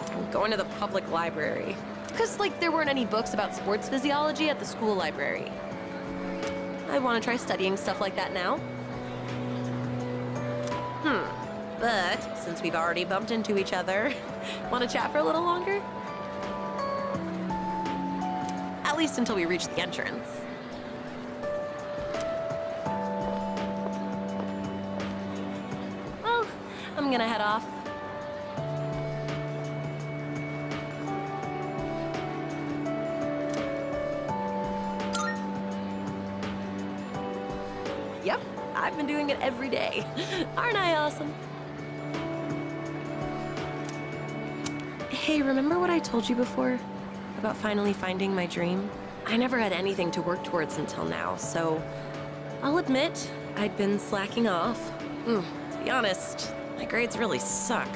I'm going to the public library. Because, like, there weren't any books about sports physiology at the school library. I want to try studying stuff like that now. But, since we've already bumped into each other, want to chat for a little longer? At least until we reach the entrance. Well, I'm gonna head off. Yep, I've been doing it every day. Aren't I awesome? Hey, remember what I told you before? About finally finding my dream? I never had anything to work towards until now, so I'll admit I'd been slacking off. To be honest, my grades really suck.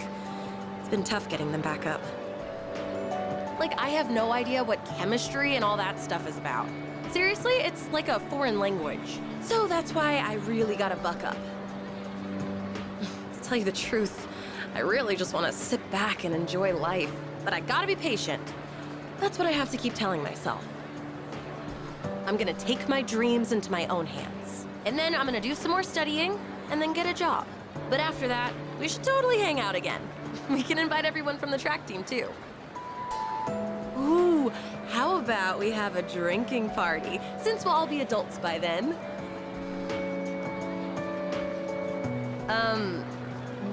It's been tough getting them back up. Like, I have no idea what chemistry and all that stuff is about. Seriously, it's like a foreign language. So that's why I really gotta buck up. To tell you the truth, I really just want to sit back and enjoy life, but I gotta be patient. That's what I have to keep telling myself. I'm gonna take my dreams into my own hands. And then I'm gonna do some more studying, and then get a job. But after that, we should totally hang out again. We can invite everyone from the track team, too. Ooh, how about we have a drinking party, since we'll all be adults by then?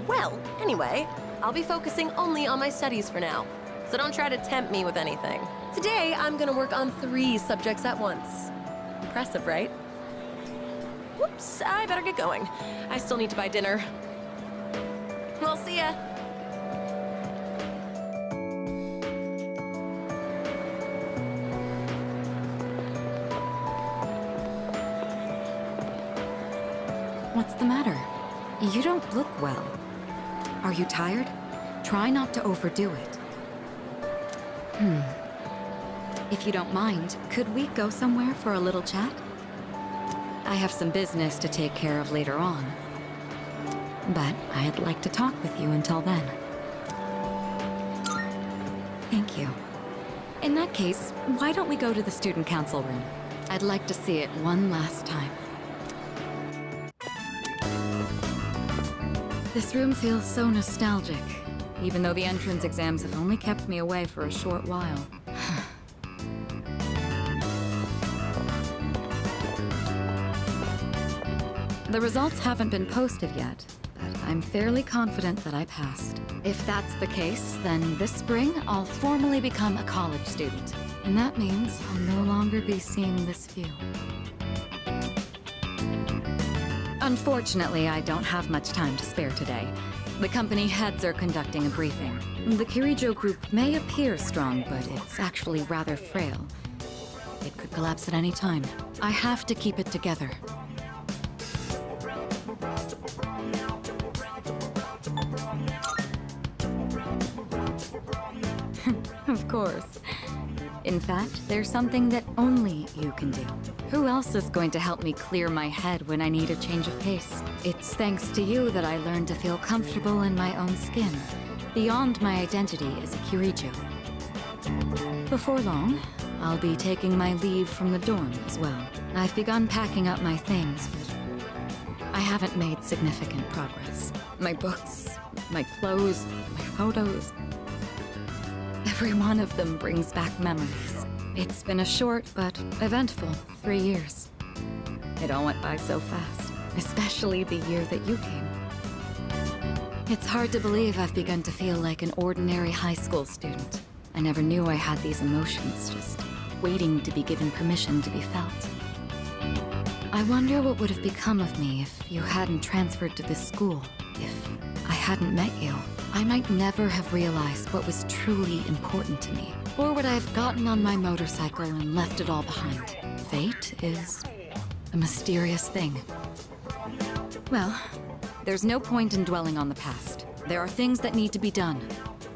Well, anyway, I'll be focusing only on my studies for now. So don't try to tempt me with anything. Today, I'm gonna work on 3 subjects at once. Impressive, right? Whoops, I better get going. I still need to buy dinner. Well, see ya. What's the matter? You don't look well. Are you tired? Try not to overdo it. If you don't mind, could we go somewhere for a little chat? I have some business to take care of later on. But I'd like to talk with you until then. Thank you. In that case, why don't we go to the student council room? I'd like to see it one last time. This room feels so nostalgic, even though the entrance exams have only kept me away for a short while. The results haven't been posted yet, but I'm fairly confident that I passed. If that's the case, then this spring I'll formally become a college student. And that means I'll no longer be seeing this view. Unfortunately, I don't have much time to spare today. The company heads are conducting a briefing. The Kirijo group may appear strong, but it's actually rather frail. It could collapse at any time. I have to keep it together. Of course. In fact, there's something that only you can do. Who else is going to help me clear my head when I need a change of pace? It's thanks to you that I learned to feel comfortable in my own skin. Beyond my identity as a Kirijo. Before long, I'll be taking my leave from the dorm as well. I've begun packing up my things, but I haven't made significant progress. My books, my clothes, my photos. Every one of them brings back memories. It's been a short but eventful 3 years. It all went by so fast, especially the year that you came. It's hard to believe I've begun to feel like an ordinary high school student. I never knew I had these emotions, just waiting to be given permission to be felt. I wonder what would have become of me if you hadn't transferred to this school, if I hadn't met you. I might never have realized what was truly important to me. Or would I have gotten on my motorcycle and left it all behind? Fate is a mysterious thing. Well, there's no point in dwelling on the past. There are things that need to be done.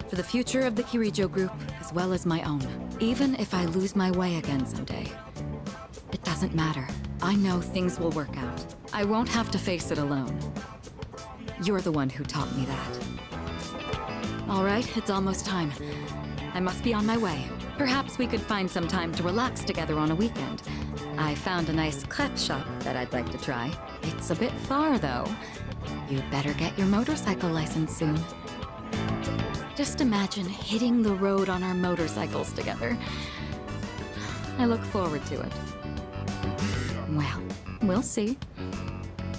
For the future of the Kirijo group, as well as my own. Even if I lose my way again someday. It doesn't matter. I know things will work out. I won't have to face it alone. You're the one who taught me that. All right, it's almost time. I must be on my way. Perhaps we could find some time to relax together on a weekend. I found a nice crepe shop that I'd like to try. It's a bit far, though. You'd better get your motorcycle license soon. Just imagine hitting the road on our motorcycles together. I look forward to it. Well, we'll see.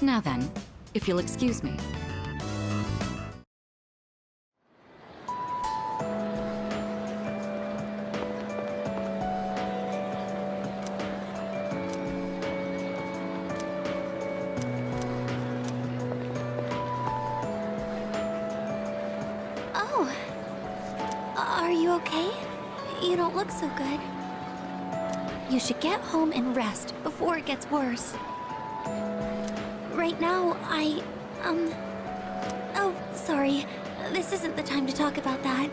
Now then, if you'll excuse me. Oh. Are you okay? You don't look so good. You should get home and rest before it gets worse. Right now, Oh, sorry. This isn't the time to talk about that.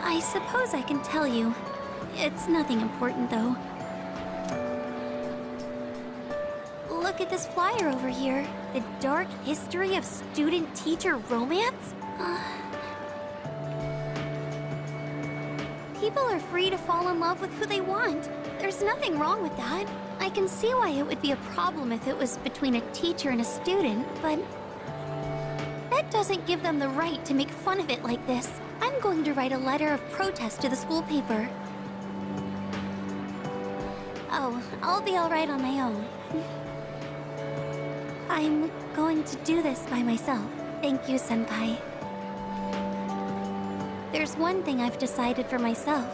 I suppose I can tell you. It's nothing important, though. Look at this flyer over here. The dark history of student-teacher romance? People are free to fall in love with who they want. There's nothing wrong with that. I can see why it would be a problem if it was between a teacher and a student, but that doesn't give them the right to make fun of it like this. I'm going to write a letter of protest to the school paper. Oh, I'll be all right on my own. I'm going to do this by myself. Thank you, Senpai. There's one thing I've decided for myself.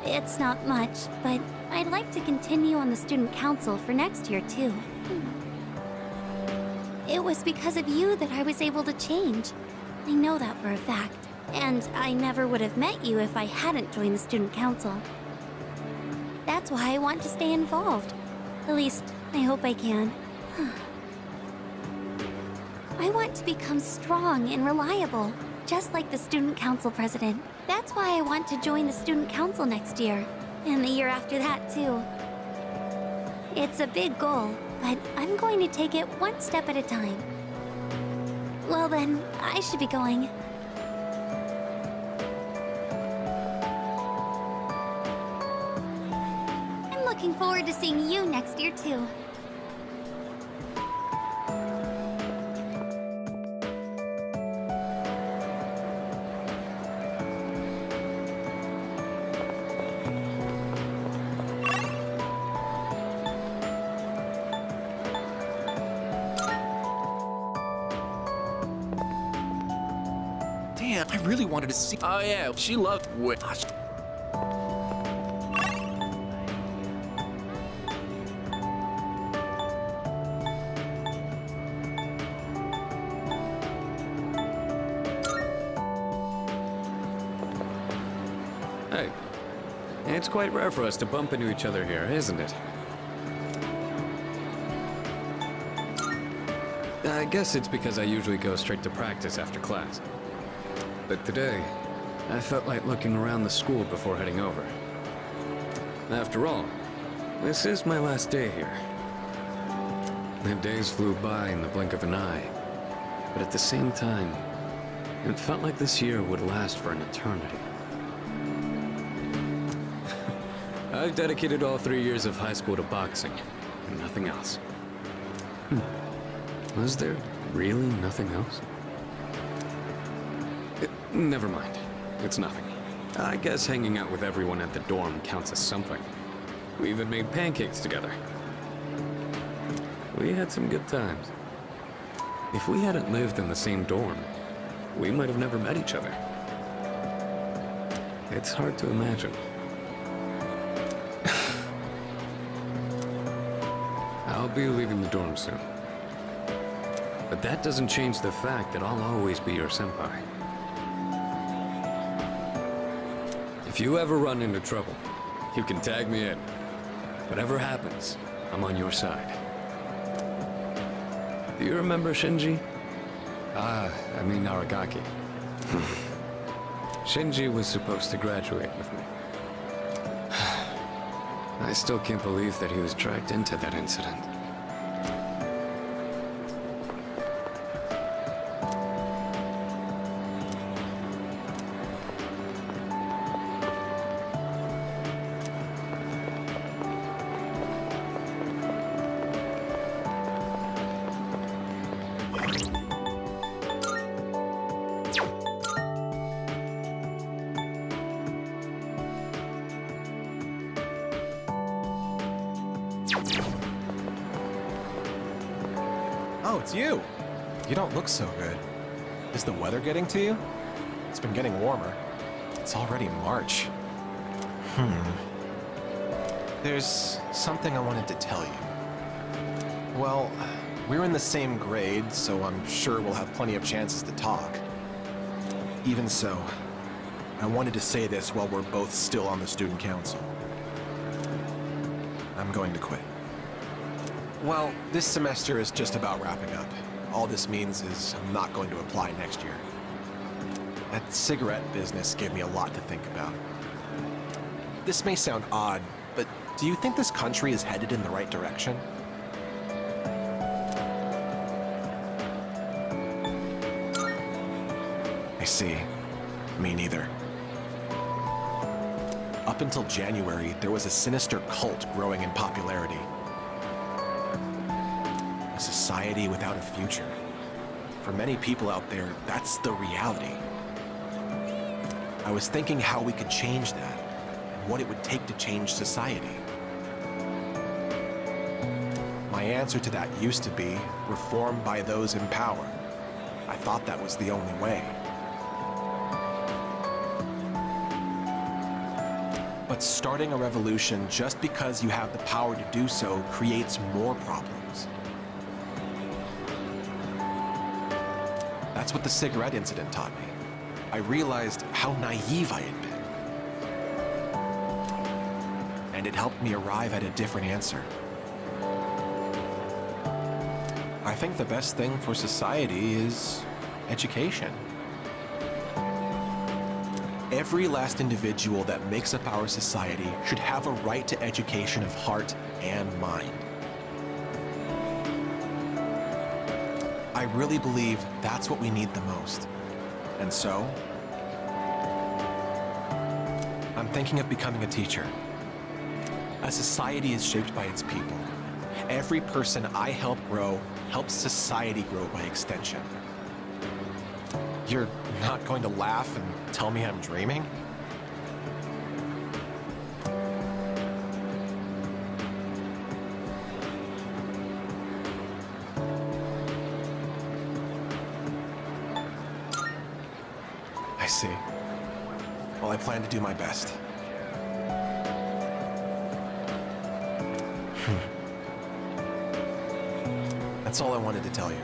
It's not much, but I'd like to continue on the student council for next year, too. It was because of you that I was able to change. I know that for a fact. And I never would have met you if I hadn't joined the student council. That's why I want to stay involved. At least, I hope I can. I want to become strong and reliable, just like the student council president. That's why I want to join the student council next year, and the year after that, too. It's a big goal, but I'm going to take it one step at a time. Well then, I should be going. I'm looking forward to seeing you next year, too. Damn, I really wanted to see. Oh yeah, she loved Hey, it's quite rare for us to bump into each other here, isn't it? I guess it's because I usually go straight to practice after class. But today, I felt like looking around the school before heading over. After all, this is my last day here. The days flew by in the blink of an eye, but at the same time, it felt like this year would last for an eternity. I've dedicated all 3 years of high school to boxing, and nothing else. Was there really nothing else? Never mind. It's nothing. I guess hanging out with everyone at the dorm counts as something. We even made pancakes together. We had some good times. If we hadn't lived in the same dorm, we might have never met each other. It's hard to imagine. I'll be leaving the dorm soon. But that doesn't change the fact that I'll always be your senpai. If you ever run into trouble, you can tag me in. Whatever happens, I'm on your side. Do you remember Shinji? I mean Aragaki. Shinji was supposed to graduate with me. I still can't believe that he was dragged into that incident. Oh, it's you. You don't look so good. Is the weather getting to you? It's been getting warmer. It's already March. There's something I wanted to tell you. Well, we're in the same grade, so I'm sure we'll have plenty of chances to talk. Even so, I wanted to say this while we're both still on the student council. I'm going to quit. Well, this semester is just about wrapping up. All this means is I'm not going to apply next year. That cigarette business gave me a lot to think about. This may sound odd, but do you think this country is headed in the right direction? I see. Me neither. Up until January, there was a sinister cult growing in popularity. A society without a future. For many people out there, that's the reality. I was thinking how we could change that, and what it would take to change society. My answer to that used to be reform by those in power. I thought that was the only way. But starting a revolution just because you have the power to do so creates more problems. That's what the cigarette incident taught me. I realized how naive I had been. And it helped me arrive at a different answer. I think the best thing for society is education. Every last individual that makes up our society should have a right to education of heart and mind. I really believe that's what we need the most. And so, I'm thinking of becoming a teacher. A society is shaped by its people. Every person I help grow helps society grow by extension. You're not going to laugh and tell me I'm dreaming? I see. Well, I plan to do my best. That's all I wanted to tell you.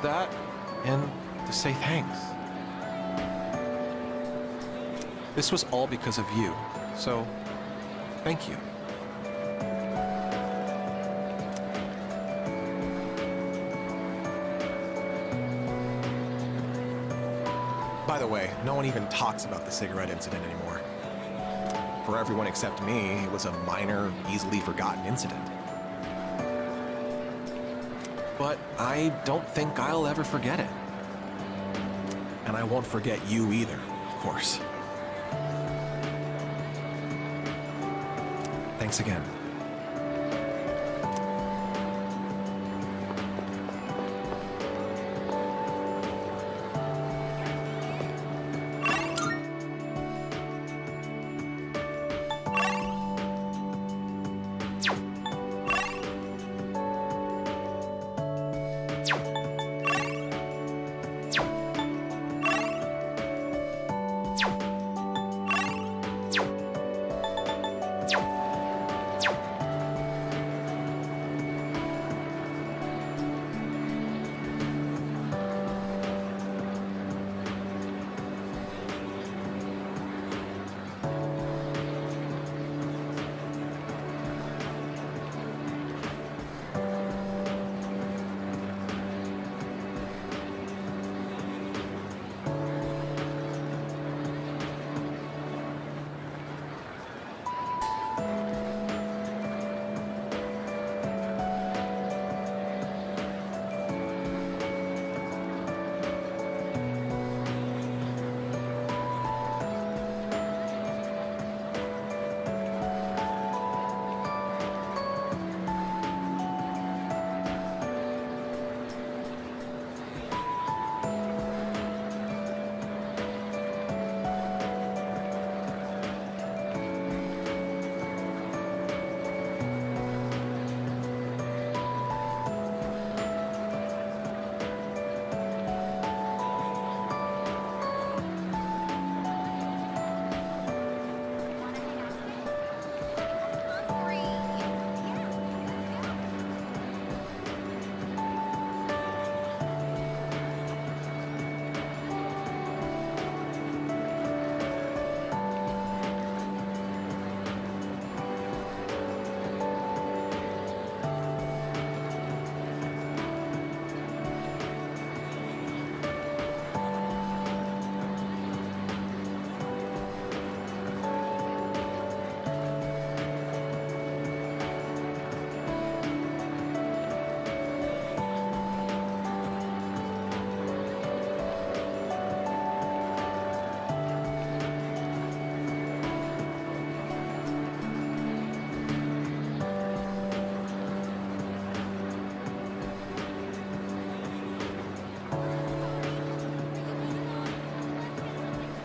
That, and to say thanks. This was all because of you, so thank you. By the way, no one even talks about the cigarette incident anymore. For everyone except me, it was a minor, easily forgotten incident. But I don't think I'll ever forget it. And I won't forget you either, of course. Thanks again.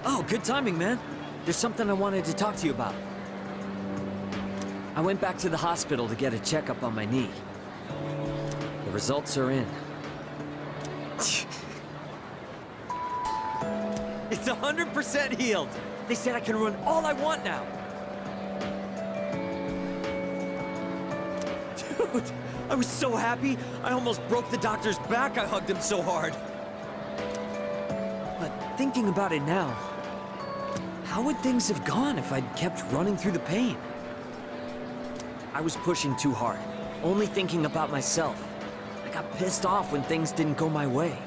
Oh, good timing, man. There's something I wanted to talk to you about. I went back to the hospital to get a checkup on my knee. The results are in. It's 100% healed. They said I can run all I want now. Dude, I was so happy. I almost broke the doctor's back. I hugged him so hard. But thinking about it now, how would things have gone if I'd kept running through the pain? I was pushing too hard, only thinking about myself. I got pissed off when things didn't go my way.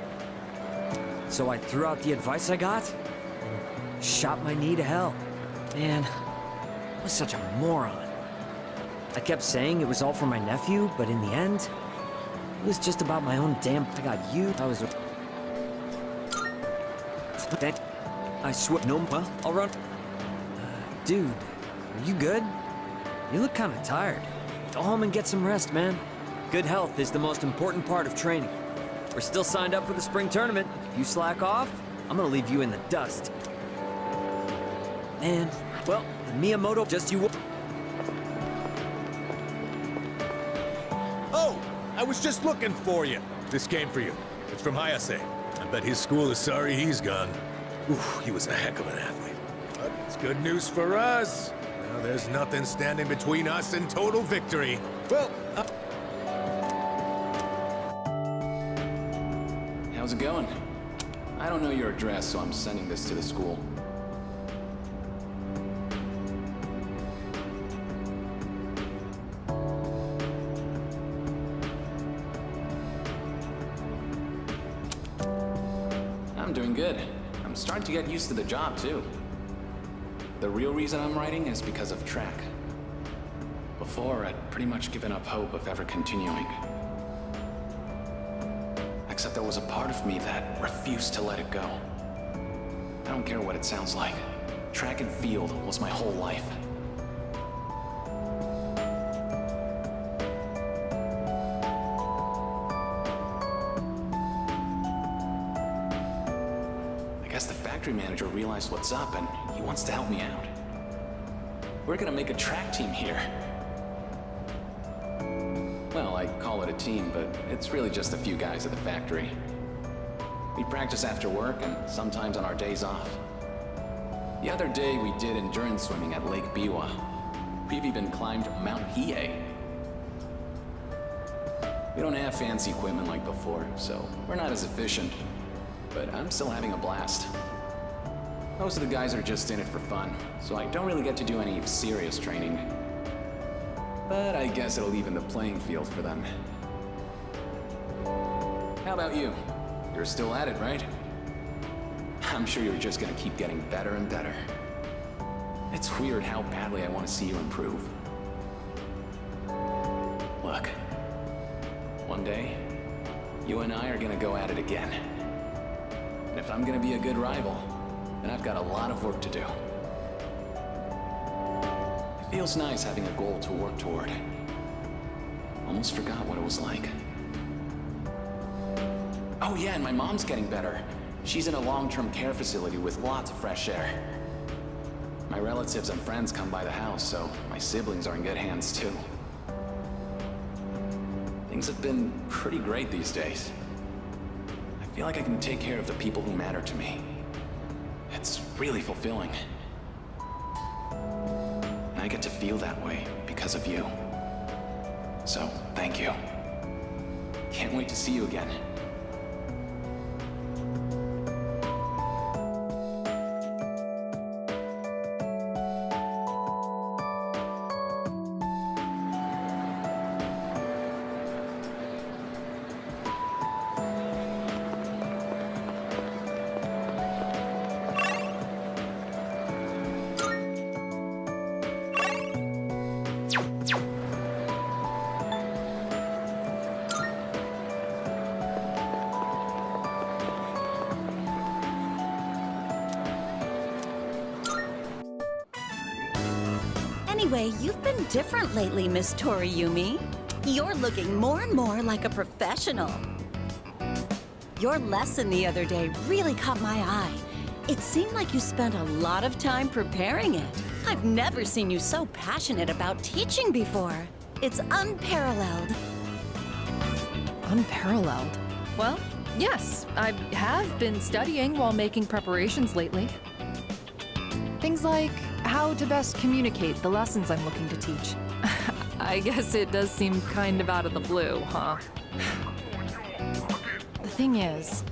So I threw out the advice I got and shot my knee to hell. Man, I was such a moron. I kept saying it was all for my nephew, but in the end, it was just about my own damn... I got you. I was... I swear... No, well, I'll run... dude, are you good? You look kind of tired. Go home and get some rest, man. Good health is the most important part of training. We're still signed up for the spring tournament. If you slack off, I'm gonna leave you in the dust. Man, well, Miyamoto just you... Oh, I was just looking for you. This came for you. It's from Hayase. I bet his school is sorry he's gone. Oof, he was a heck of an athlete. But it's good news for us. Now there's nothing standing between us and total victory. Well, How's it going? I don't know your address, so I'm sending this to the school. I'm doing good. I'm starting to get used to the job, too. The real reason I'm writing is because of track. Before, I'd pretty much given up hope of ever continuing. Except there was a part of me that refused to let it go. I don't care what it sounds like. Track and field was my whole life. factory manager realized what's up and he wants to help me out. We're gonna make a track team here. Well, I call it a team, but it's really just a few guys at the factory. We practice after work and sometimes on our days off. The other day we did endurance swimming at Lake Biwa. We've even climbed Mount Hiei. We don't have fancy equipment like before, so we're not as efficient. But I'm still having a blast. Most of the guys are just in it for fun, so I don't really get to do any serious training. But I guess it'll even the playing field for them. How about you? You're still at it, right? I'm sure you're just gonna keep getting better and better. It's weird how badly I want to see you improve. Look, one day, you and I are gonna go at it again. And if I'm gonna be a good rival, then I've got a lot of work to do. It feels nice having a goal to work toward. Almost forgot what it was like. Oh yeah, and my mom's getting better. She's in a long-term care facility with lots of fresh air. My relatives and friends come by the house, so my siblings are in good hands too. Things have been pretty great these days. I feel like I can take care of the people who matter to me. It's really fulfilling. And I get to feel that way because of you. So, thank you. Can't wait to see you again. Anyway, you've been different lately, Miss Toriyumi. You're looking more and more like a professional. Your lesson the other day really caught my eye. It seemed like you spent a lot of time preparing it. I've never seen you so passionate about teaching before. It's unparalleled. Unparalleled? Well, yes, I have been studying while making preparations lately. Things like how to best communicate the lessons I'm looking to teach. I guess it does seem kind of out of the blue, huh? The thing is,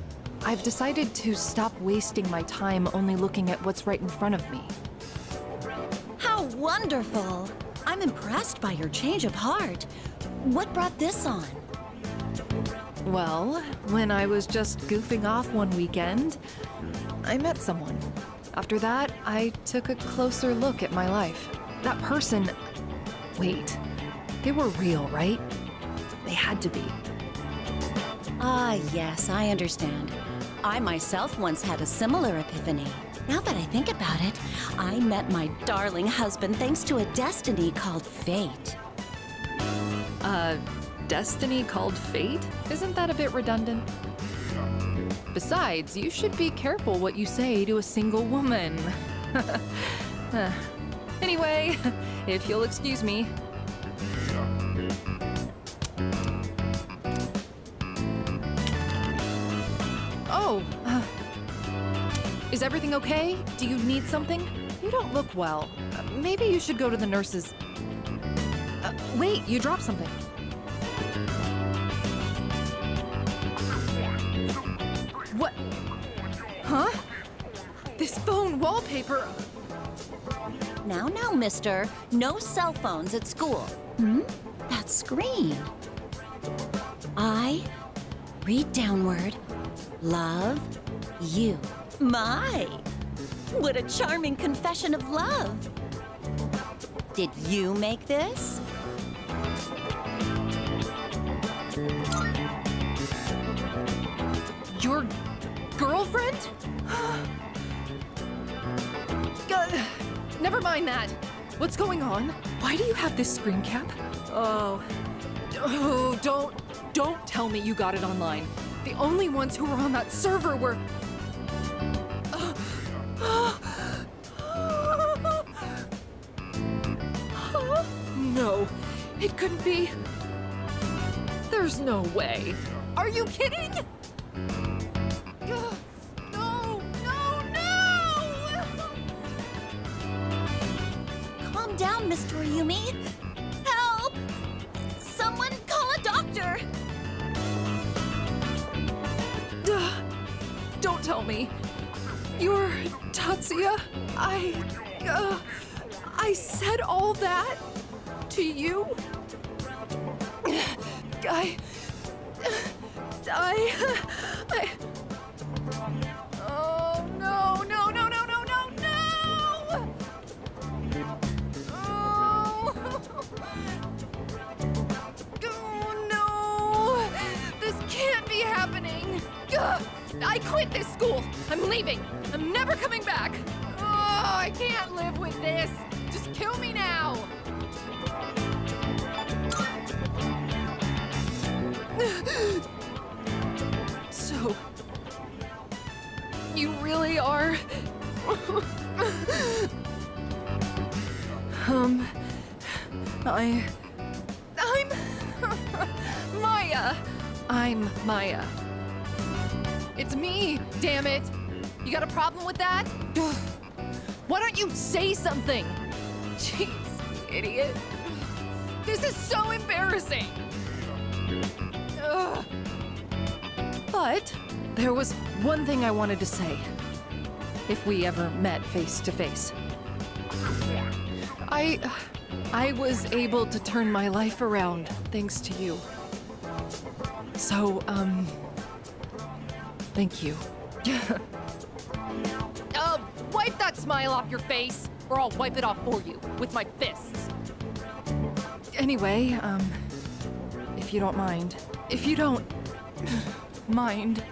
I've decided to stop wasting my time only looking at what's right in front of me. How wonderful! I'm impressed by your change of heart. What brought this on? Well, when I was just goofing off one weekend, I met someone. After that, I took a closer look at my life. That person... Wait, they were real, right? They had to be. Ah, yes, I understand. I myself once had a similar epiphany. Now that I think about it, I met my darling husband thanks to a destiny called fate. Destiny called fate? Isn't that a bit redundant? Besides, you should be careful what you say to a single woman. Anyway, if you'll excuse me. Oh, is everything okay? Do you need something? You don't look well. Maybe you should go to the nurse's. Wait, you dropped something. What? Huh? This phone wallpaper. Now, mister. No cell phones at school. That screen. I read downward. Love you. My! What a charming confession of love. Did you make this? Your girlfriend? Never mind that. What's going on? Why do you have this screen cap? Oh, don't tell me you got it online. The only ones who were on that server were... It couldn't be. There's no way. Are you kidding? No, no, no! Calm down, Miss Toriumi. Help! Someone call a doctor! Don't tell me. You're Tatsuya? I said all that to you? Oh, no, no, no, no, no, no, no! Oh, oh no! This can't be happening! I quit this school! I'm leaving! I'm never coming back! Oh, I can't live with this! Just kill me now! So, you really are... I'm... Maya! I'm Maya. It's me, damn it! You got a problem with that? Why don't you say something? Jeez, idiot. This is so embarrassing! Ugh. But there was one thing I wanted to say. If we ever met face to face. I was able to turn my life around thanks to you. So, thank you. Wipe that smile off your face, or I'll wipe it off for you with my fists. Anyway, if you don't mind. If you don't mind.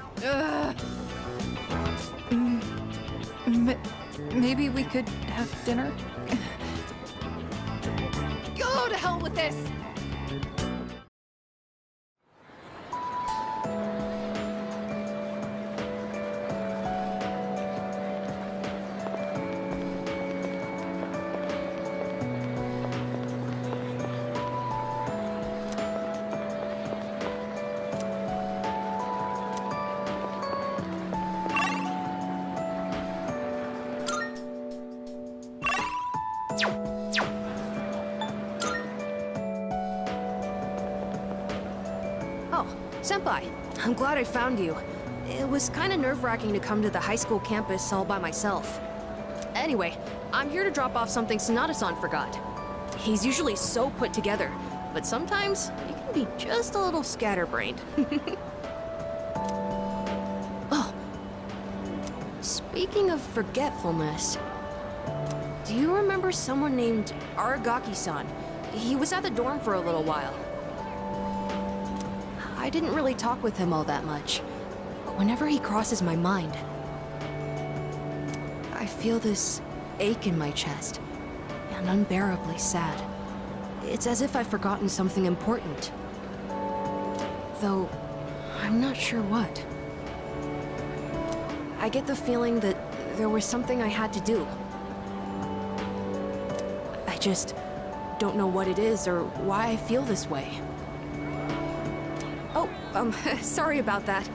Maybe we could have dinner? Go to hell with this! Oh, Senpai, I'm glad I found you. It was kind of nerve-wracking to come to the high school campus all by myself. Anyway, I'm here to drop off something Sonata-san forgot. He's usually so put together, but sometimes he can be just a little scatterbrained. Oh, speaking of forgetfulness, do you remember someone named Aragaki-san? He was at the dorm for a little while. I didn't really talk with him all that much, but whenever he crosses my mind, I feel this ache in my chest, and unbearably sad. It's as if I've forgotten something important. Though, I'm not sure what. I get the feeling that there was something I had to do. I just don't know what it is or why I feel this way. Oh, sorry about that.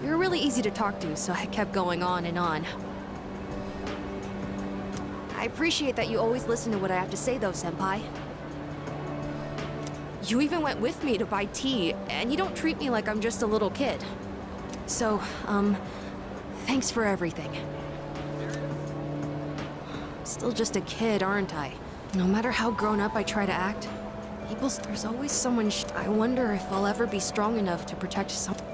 You're really easy to talk to, so I kept going on and on. I appreciate that you always listen to what I have to say, though, Senpai. You even went with me to buy tea, and you don't treat me like I'm just a little kid. So, thanks for everything. Still just a kid, aren't I? No matter how grown up I try to act, there's always someone I wonder if I'll ever be strong enough to protect someone.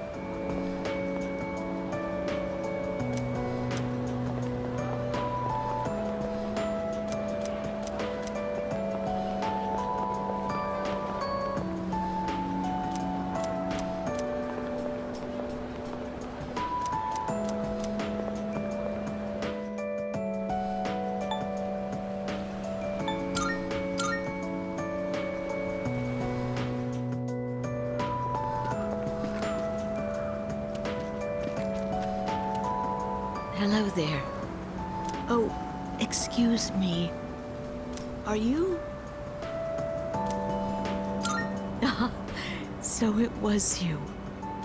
Hello there. Oh, excuse me. Are you... So it was you.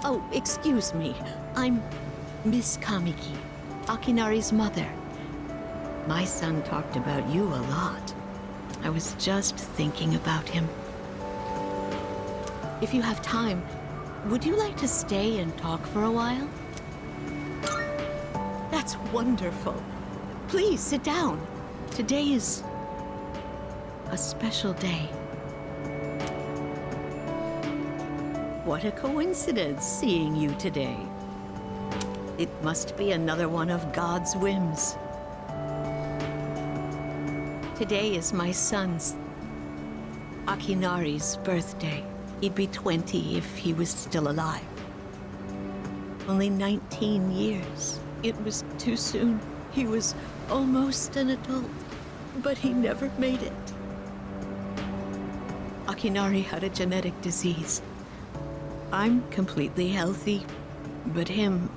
Oh, excuse me. I'm Miss Kamiki, Akinari's mother. My son talked about you a lot. I was just thinking about him. If you have time, would you like to stay and talk for a while? That's wonderful. Please sit down. Today is a special day. What a coincidence seeing you today. It must be another one of God's whims. Today is my son's, Akinari's, birthday. He'd be 20 if he was still alive. Only 19 years. It was too soon. He was almost an adult, but he never made it. Akinari had a genetic disease. I'm completely healthy, but him...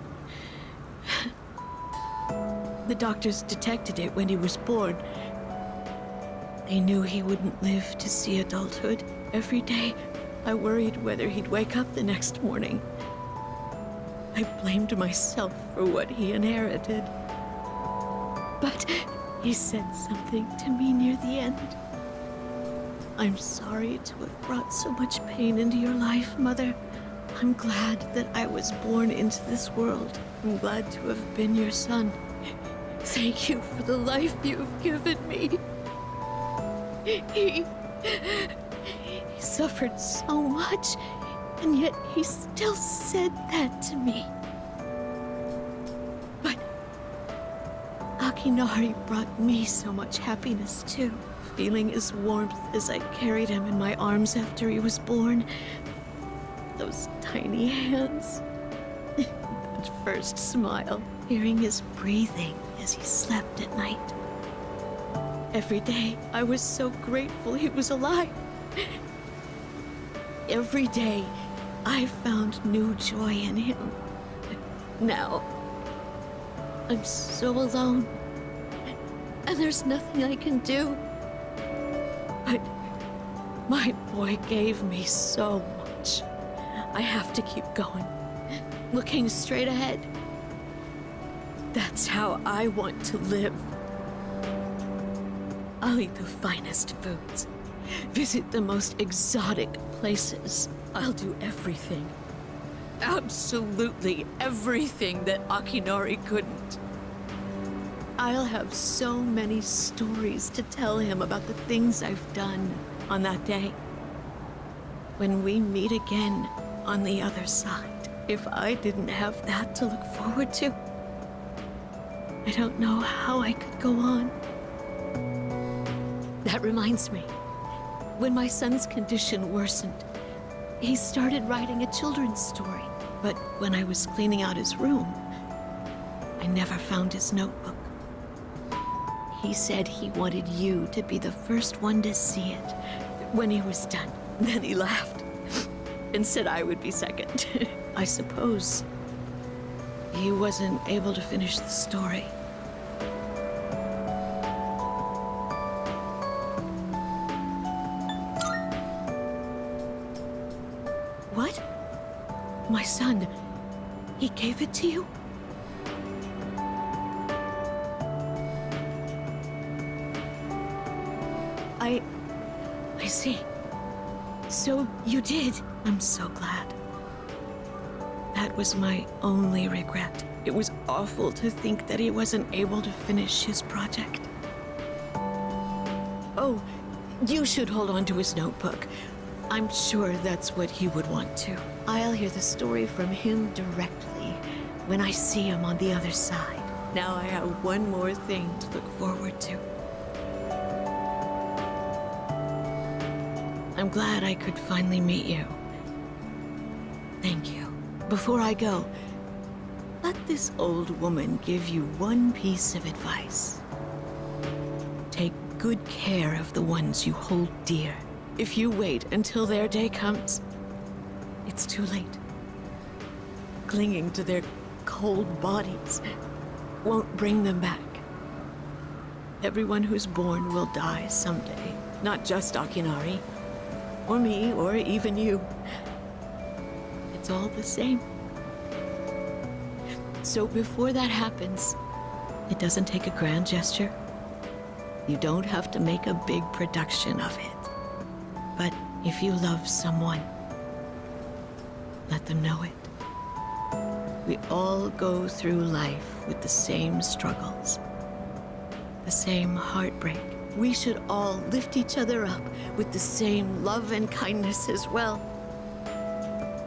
The doctors detected it when he was born. They knew he wouldn't live to see adulthood. Every day, I worried whether he'd wake up the next morning. I blamed myself for what he inherited. But he said something to me near the end. I'm sorry to have brought so much pain into your life, Mother. I'm glad that I was born into this world. I'm glad to have been your son. Thank you for the life you've given me. He suffered so much, and yet he still said that to me. But Akinari brought me so much happiness too. Feeling his warmth as I carried him in my arms after he was born. Those tiny hands. That first smile. Hearing his breathing as he slept at night. Every day, I was so grateful he was alive. Every day, I found new joy in him. Now, I'm so alone. And there's nothing I can do. But my boy gave me so much. I have to keep going, looking straight ahead. That's how I want to live. I'll eat the finest foods, visit the most exotic places. I'll do everything, absolutely everything that Akinari couldn't. I'll have so many stories to tell him about the things I've done on that day. When we meet again on the other side, if I didn't have that to look forward to, I don't know how I could go on. That reminds me, when my son's condition worsened, he started writing a children's story. But when I was cleaning out his room, I never found his notebook. He said he wanted you to be the first one to see it when he was done. Then he laughed and said I would be second. I suppose he wasn't able to finish the story. What? My son, he gave it to you? I see. So you did. I'm so glad. That was my only regret. It was awful to think that he wasn't able to finish his project. Oh, you should hold on to his notebook. I'm sure that's what he would want to. I'll hear the story from him directly when I see him on the other side. Now I have one more thing to look forward to. I'm glad I could finally meet you. Thank you. Before I go, let this old woman give you one piece of advice. Take good care of the ones you hold dear. If you wait until their day comes, it's too late. Clinging to their cold bodies won't bring them back. Everyone who's born will die someday. Not just Akinari, or me, or even you. It's all the same. So before that happens, it doesn't take a grand gesture. You don't have to make a big production of it. But if you love someone, let them know it. We all go through life with the same struggles, the same heartbreak. We should all lift each other up with the same love and kindness as well.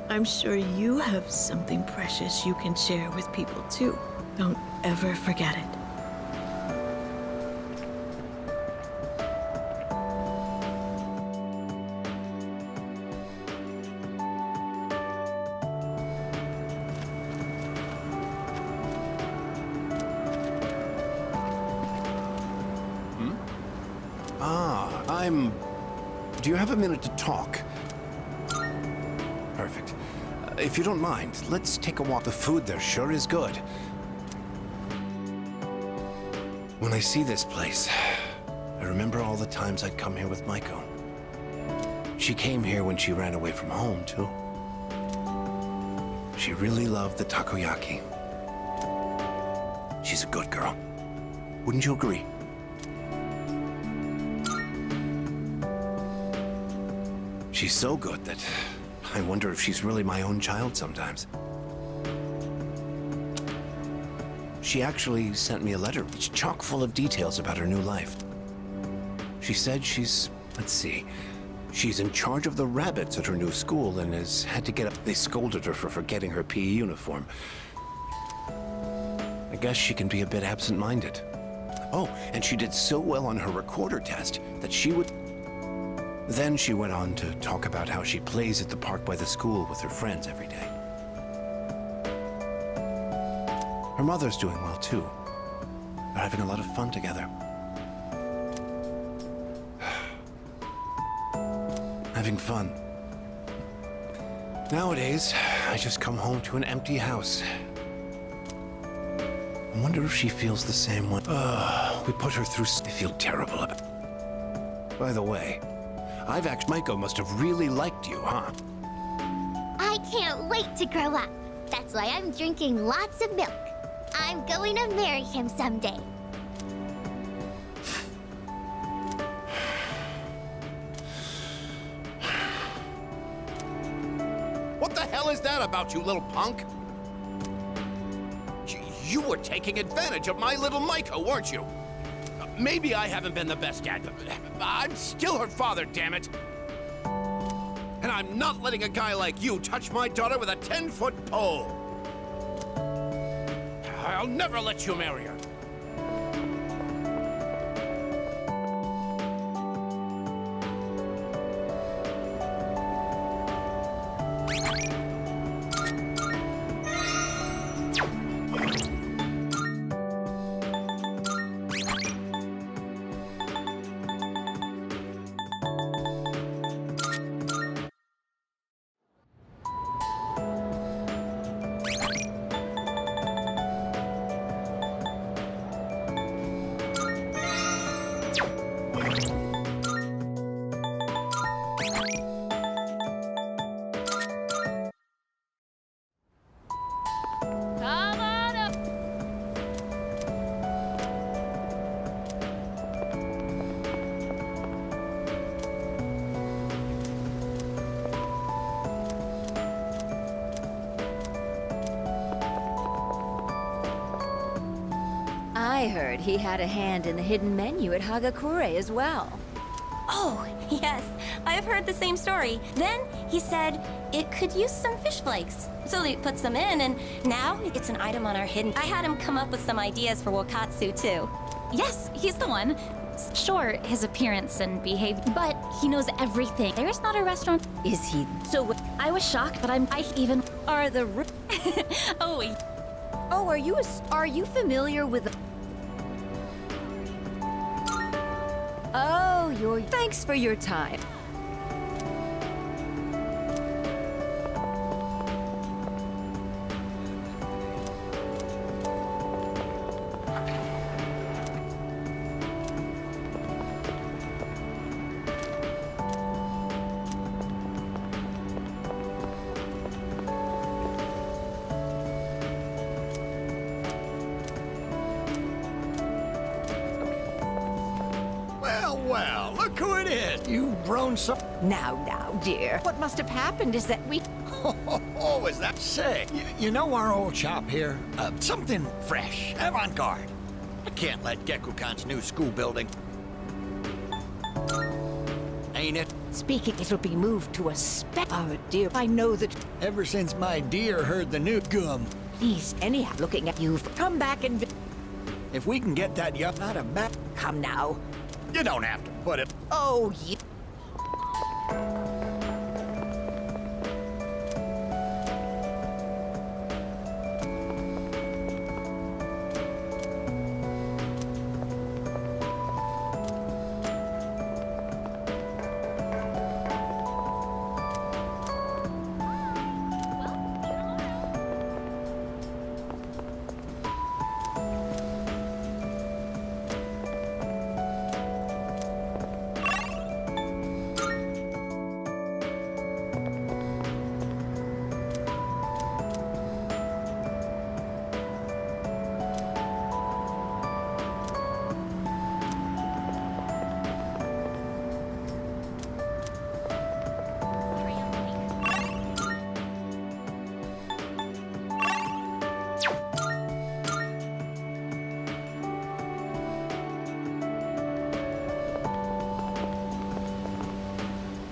I'm sure you have something precious you can share with people too. Don't ever forget it. Do you have a minute to talk? Perfect. If you don't mind, let's take a walk. The food there sure is good. When I see this place, I remember all the times I'd come here with Maiko. She came here when she ran away from home, too. She really loved the takoyaki. She's a good girl. Wouldn't you agree? She's so good that I wonder if she's really my own child sometimes. She actually sent me a letter. It's chock full of details about her new life. She said she's, let's see, she's in charge of the rabbits at her new school and has had to get up. They scolded her for forgetting her PE uniform. I guess she can be a bit absent-minded. Oh, and she did so well on her recorder test that she would... Then she went on to talk about how she plays at the park by the school with her friends every day. Her mother's doing well, too. They're having a lot of fun together. Having fun. Nowadays, I just come home to an empty house. I wonder if she feels the same way. We put her through... I feel terrible about it. By the way, Maiko must have really liked you, huh? I can't wait to grow up. That's why I'm drinking lots of milk. I'm going to marry him someday. What the hell is that about, you little punk? You were taking advantage of my little Maiko, weren't you? Maybe I haven't been the best dad, but I'm still her father, damn it. And I'm not letting a guy like you touch my daughter with a 10-foot pole. I'll never let you marry her. I heard he had a hand in the hidden menu at Hagakure as well. Oh, yes. I've heard the same story. Then he said it could use some fish flakes. So he puts them in, and now it's an item on our hidden... I had him come up with some ideas for Wakatsu, too. Yes, he's the one. Sure, his appearance and behavior, but he knows everything. There's not a restaurant. Is he? So I was shocked, but I even... Are the... Oh, are you familiar with... Oh, thanks for your time. Well, look who it is. You've grown so... Now, dear. What must have happened is that we... Oh, is that sick? You know our old shop here? Something fresh, avant-garde. I can't let Gekukan's new school building. Ain't it? Speaking, it'll be moved to a Oh, dear, I know that... Ever since my dear heard the new gum. Please, anyhow, looking at you, come back and... If we can get that yup out of back... Come now. You don't have to put it... Oh, yeah.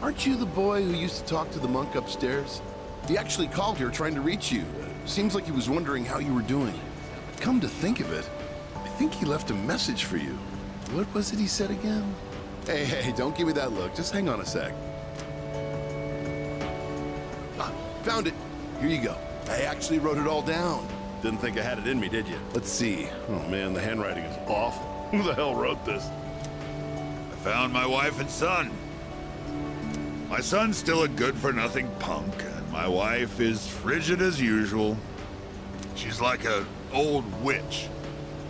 Aren't you the boy who used to talk to the monk upstairs? He actually called here trying to reach you. Seems like he was wondering how you were doing. Come to think of it, I think he left a message for you. What was it he said again? Hey, don't give me that look. Just hang on a sec. Ah, found it. Here you go. I actually wrote it all down. Didn't think I had it in me, did you? Let's see. Oh man, the handwriting is awful. Who the hell wrote this? I found my wife and son. My son's still a good-for-nothing punk, and my wife is frigid as usual. She's like an old witch.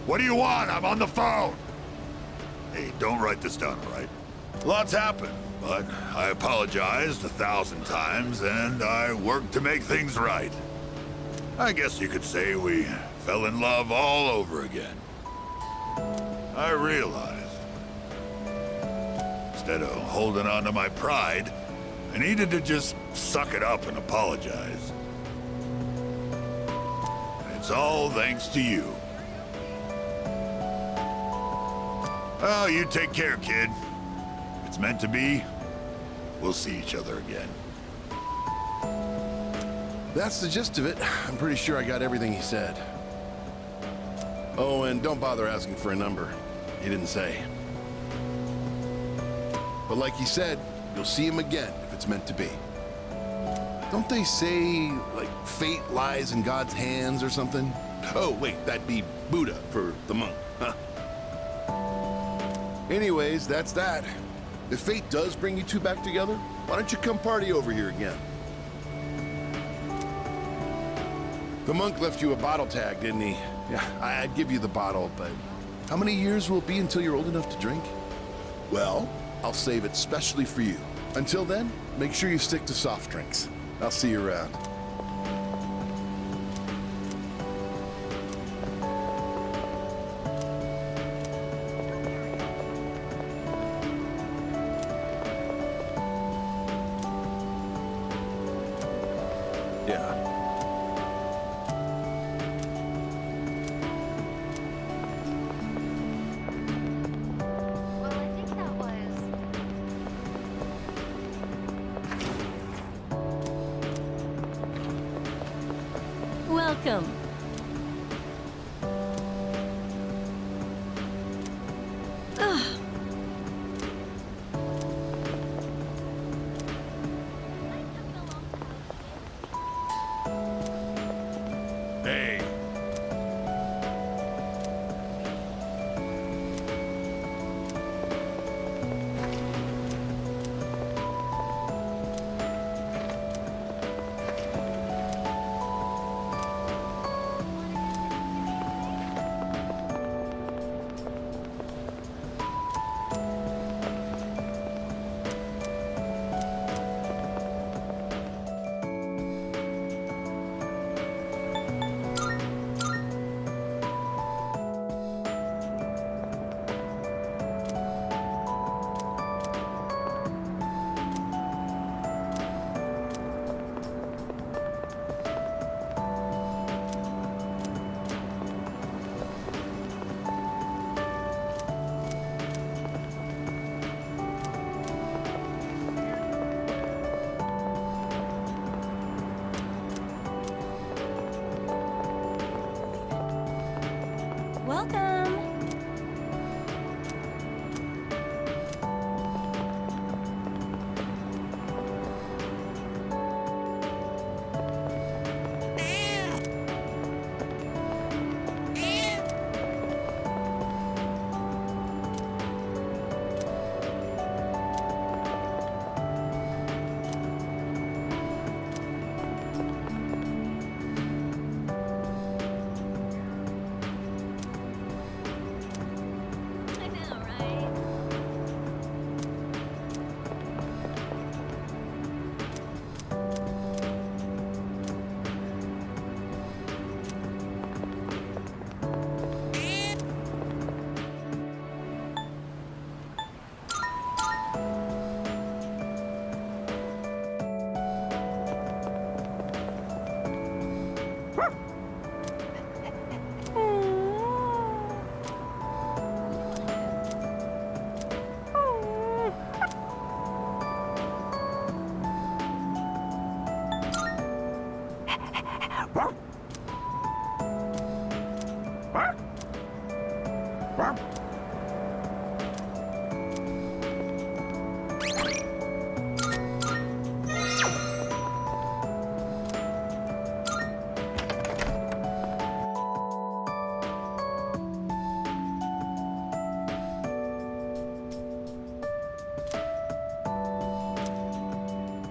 What do you want? I'm on the phone! Hey, don't write this down, all right? Lots happened, but I apologized 1,000 times, and I worked to make things right. I guess you could say we fell in love all over again. I realized, instead of holding on to my pride, I needed to just suck it up and apologize. It's all thanks to you. Well, you take care, kid. If it's meant to be, we'll see each other again. That's the gist of it. I'm pretty sure I got everything he said. Oh, and don't bother asking for a number. He didn't say. But like he said, you'll see him again if it's meant to be. Don't they say, like, fate lies in God's hands or something? Oh, wait, that'd be Buddha for the monk, huh? Anyways, that's that. If fate does bring you two back together, why don't you come party over here again? The monk left you a bottle tag, didn't he? Yeah, I'd give you the bottle, but how many years will it be until you're old enough to drink? Well, I'll save it specially for you. Until then, make sure you stick to soft drinks. I'll see you around. Yeah. Welcome. Ugh. Hey.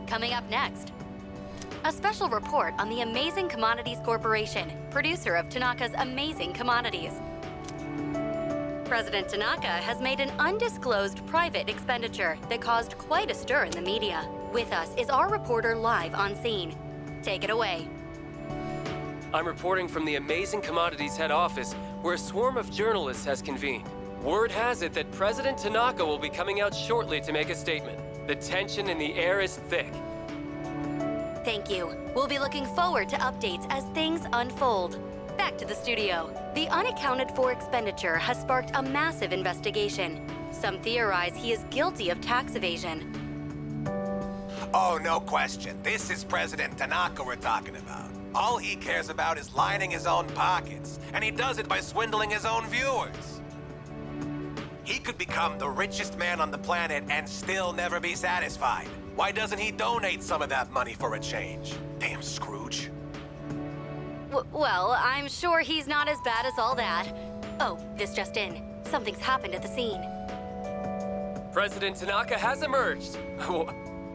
Coming up next, a special report on the Amazing Commodities Corporation, producer of Tanaka's Amazing Commodities. President Tanaka has made an undisclosed private expenditure that caused quite a stir in the media. With us is our reporter live on scene. Take it away. I'm reporting from the Amazing Commodities head office, where a swarm of journalists has convened. Word has it that President Tanaka will be coming out shortly to make a statement. The tension in the air is thick. Thank you. We'll be looking forward to updates as things unfold. Back to the studio. The unaccounted for expenditure has sparked a massive investigation. Some theorize he is guilty of tax evasion. Oh, no question. This is President Tanaka we're talking about. All he cares about is lining his own pockets, and he does it by swindling his own viewers. He could become the richest man on the planet and still never be satisfied. Why doesn't he donate some of that money for a change? Damn Scrooge. Well, I'm sure he's not as bad as all that. Oh, this just in. Something's happened at the scene. President Tanaka has emerged.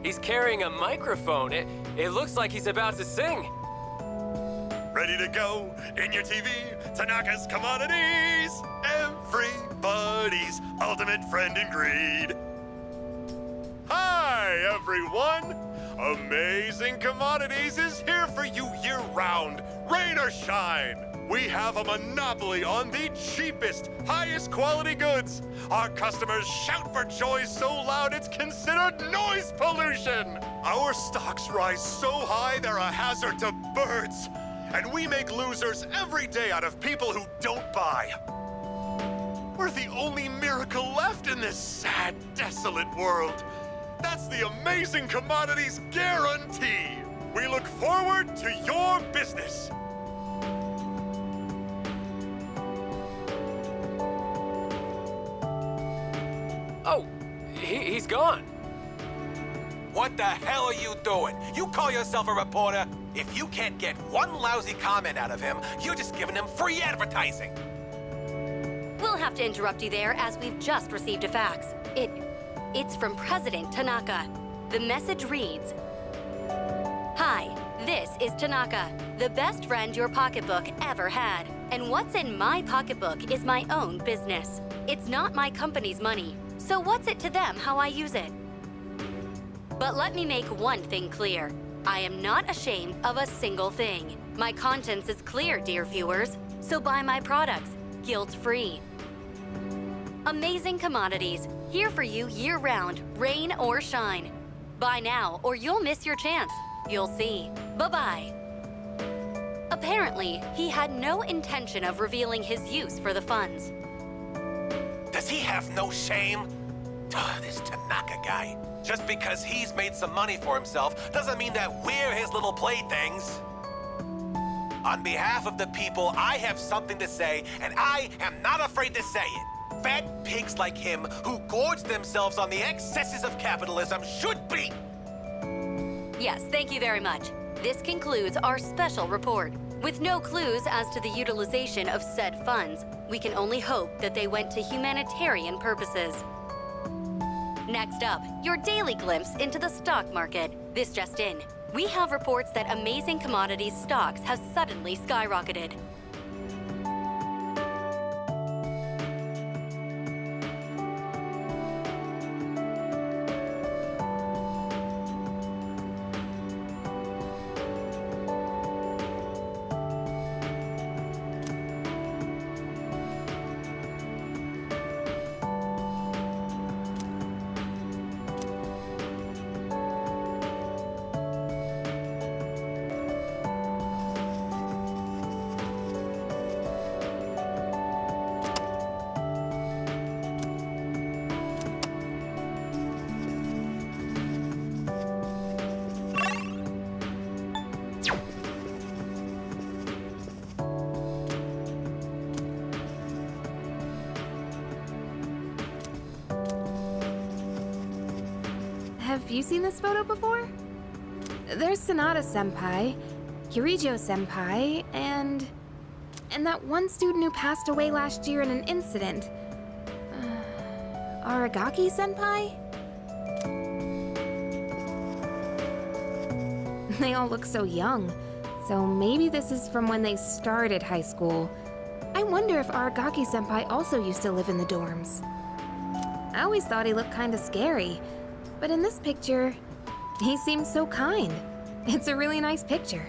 He's carrying a microphone. It looks like he's about to sing. Ready to go in your TV? Tanaka's Commodities! Everybody's ultimate friend in greed. Hi, everyone! Amazing Commodities is here for you year-round, rain or shine. We have a monopoly on the cheapest, highest quality goods. Our customers shout for joy so loud it's considered noise pollution. Our stocks rise so high they're a hazard to birds. And we make losers every day out of people who don't buy. We're the only miracle left in this sad, desolate world. That's the Amazing Commodities guarantee. We look forward to your business. Oh, he's gone. What the hell are you doing? You call yourself a reporter? If you can't get one lousy comment out of him, you're just giving him free advertising. We'll have to interrupt you there as we've just received a fax. It's from President Tanaka. The message reads, "Hi, this is Tanaka, the best friend your pocketbook ever had. And what's in my pocketbook is my own business. It's not my company's money, so what's it to them how I use it? But let me make one thing clear. I am not ashamed of a single thing. My conscience is clear, dear viewers, so buy my products, guilt-free. Amazing Commodities, here for you year-round, rain or shine. Buy now or you'll miss your chance. You'll see. Bye-bye." Apparently, he had no intention of revealing his use for the funds. Does he have no shame? This Tanaka guy. Just because he's made some money for himself doesn't mean that we're his little playthings. On behalf of the people, I have something to say, and I am not afraid to say it. Fat pigs like him who gorge themselves on the excesses of capitalism should be... Yes, thank you very much. This concludes our special report. With no clues as to the utilization of said funds, we can only hope that they went to humanitarian purposes. Next up, your daily glimpse into the stock market. This just in. We have reports that Amazing Commodities stocks have suddenly skyrocketed. Have you seen this photo before? There's Sanada-senpai, Kirijo-senpai, and that one student who passed away last year in an incident. Aragaki-senpai? They all look so young, so maybe this is from when they started high school. I wonder if Aragaki-senpai also used to live in the dorms. I always thought he looked kinda scary, but in this picture, he seems so kind. It's a really nice picture.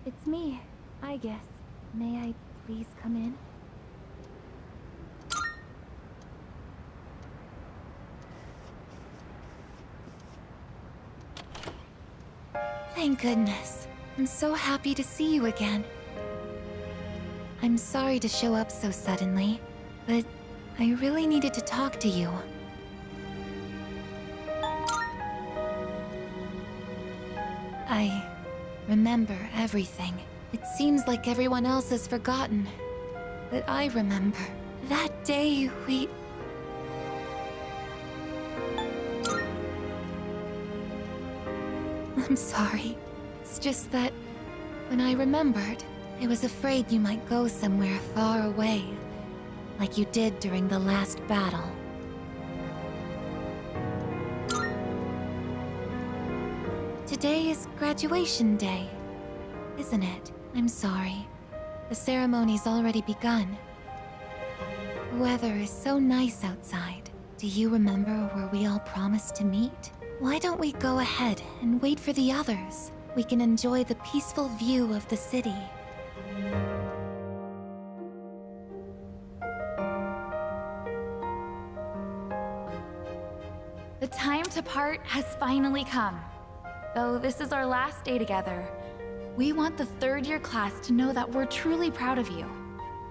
It's me, I guess. May I please come in? Thank goodness. I'm so happy to see you again. I'm sorry to show up so suddenly, but I really needed to talk to you. I remember everything. It seems like everyone else has forgotten, but I remember. That day we... I'm sorry. It's just that when I remembered, I was afraid you might go somewhere far away. like you did during the last battle. Today is graduation day, isn't it? I'm sorry. The ceremony's already begun. The weather is so nice outside. Do you remember where we all promised to meet? Why don't we go ahead and wait for the others? We can enjoy the peaceful view of the city. The time to part has finally come. Though this is our last day together, we want the third-year class to know that we're truly proud of you.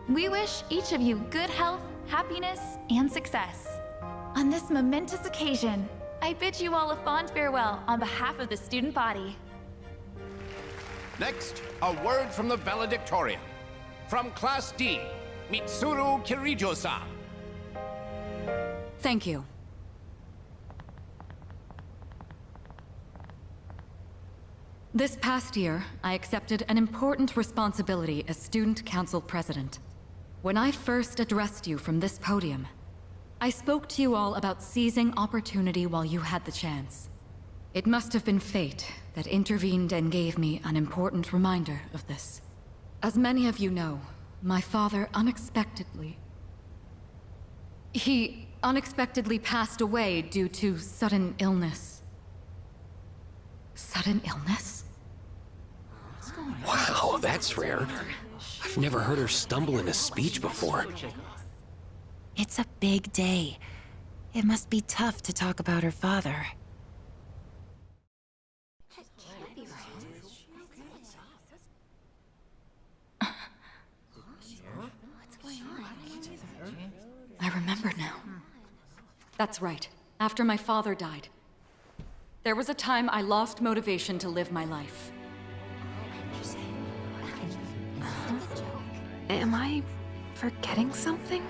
We wish each of you good health, happiness, and success. On this momentous occasion, I bid you all a fond farewell on behalf of the student body. Next, a word from the valedictorian. From Class D, Mitsuru Kirijo-san. Thank you. This past year, I accepted an important responsibility as Student Council President. When I first addressed you from this podium, I spoke to you all about seizing opportunity while you had the chance. It must have been fate that intervened and gave me an important reminder of this. As many of you know, my father He unexpectedly passed away due to sudden illness. Sudden illness? Wow, that's rare. I've never heard her stumble in a speech before. It's a big day. It must be tough to talk about her father. I remember now. That's right. After my father died, there was a time I lost motivation to live my life. Am I forgetting something?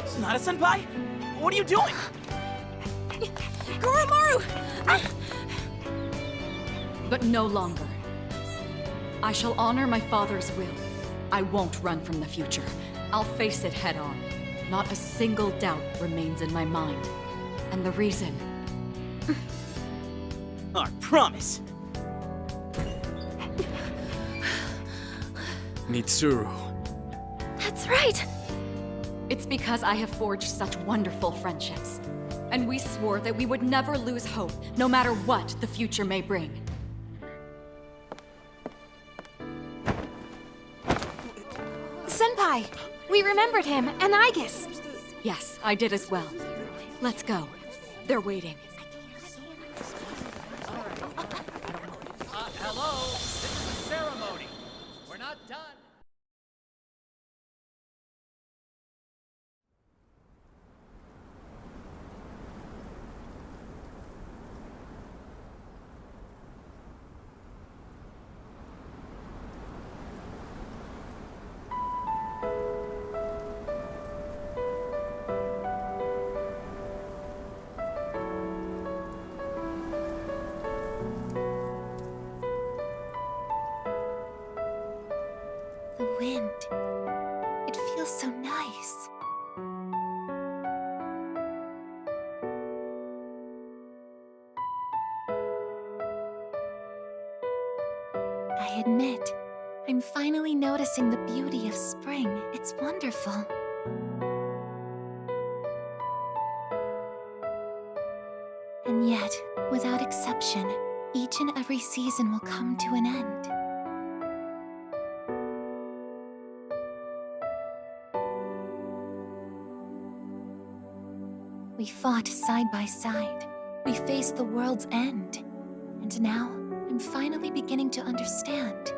Sonata-senpai? What are you doing? Goromaru! But no longer. I shall honor my father's will. I won't run from the future. I'll face it head on. Not a single doubt remains in my mind. And the reason... I promise. Mitsuru. That's right! It's because I have forged such wonderful friendships. And we swore that we would never lose hope, no matter what the future may bring. Senpai, we remembered him, and Aigis. Yes, I did as well. Let's go. They're waiting. Hello, this is a ceremony. We're not done. The wind. It feels so nice. I admit, I'm finally noticing the beauty of spring. It's wonderful. And yet, without exception, each and every season will come to an end. We fought side by side. We faced the world's end. And now, I'm finally beginning to understand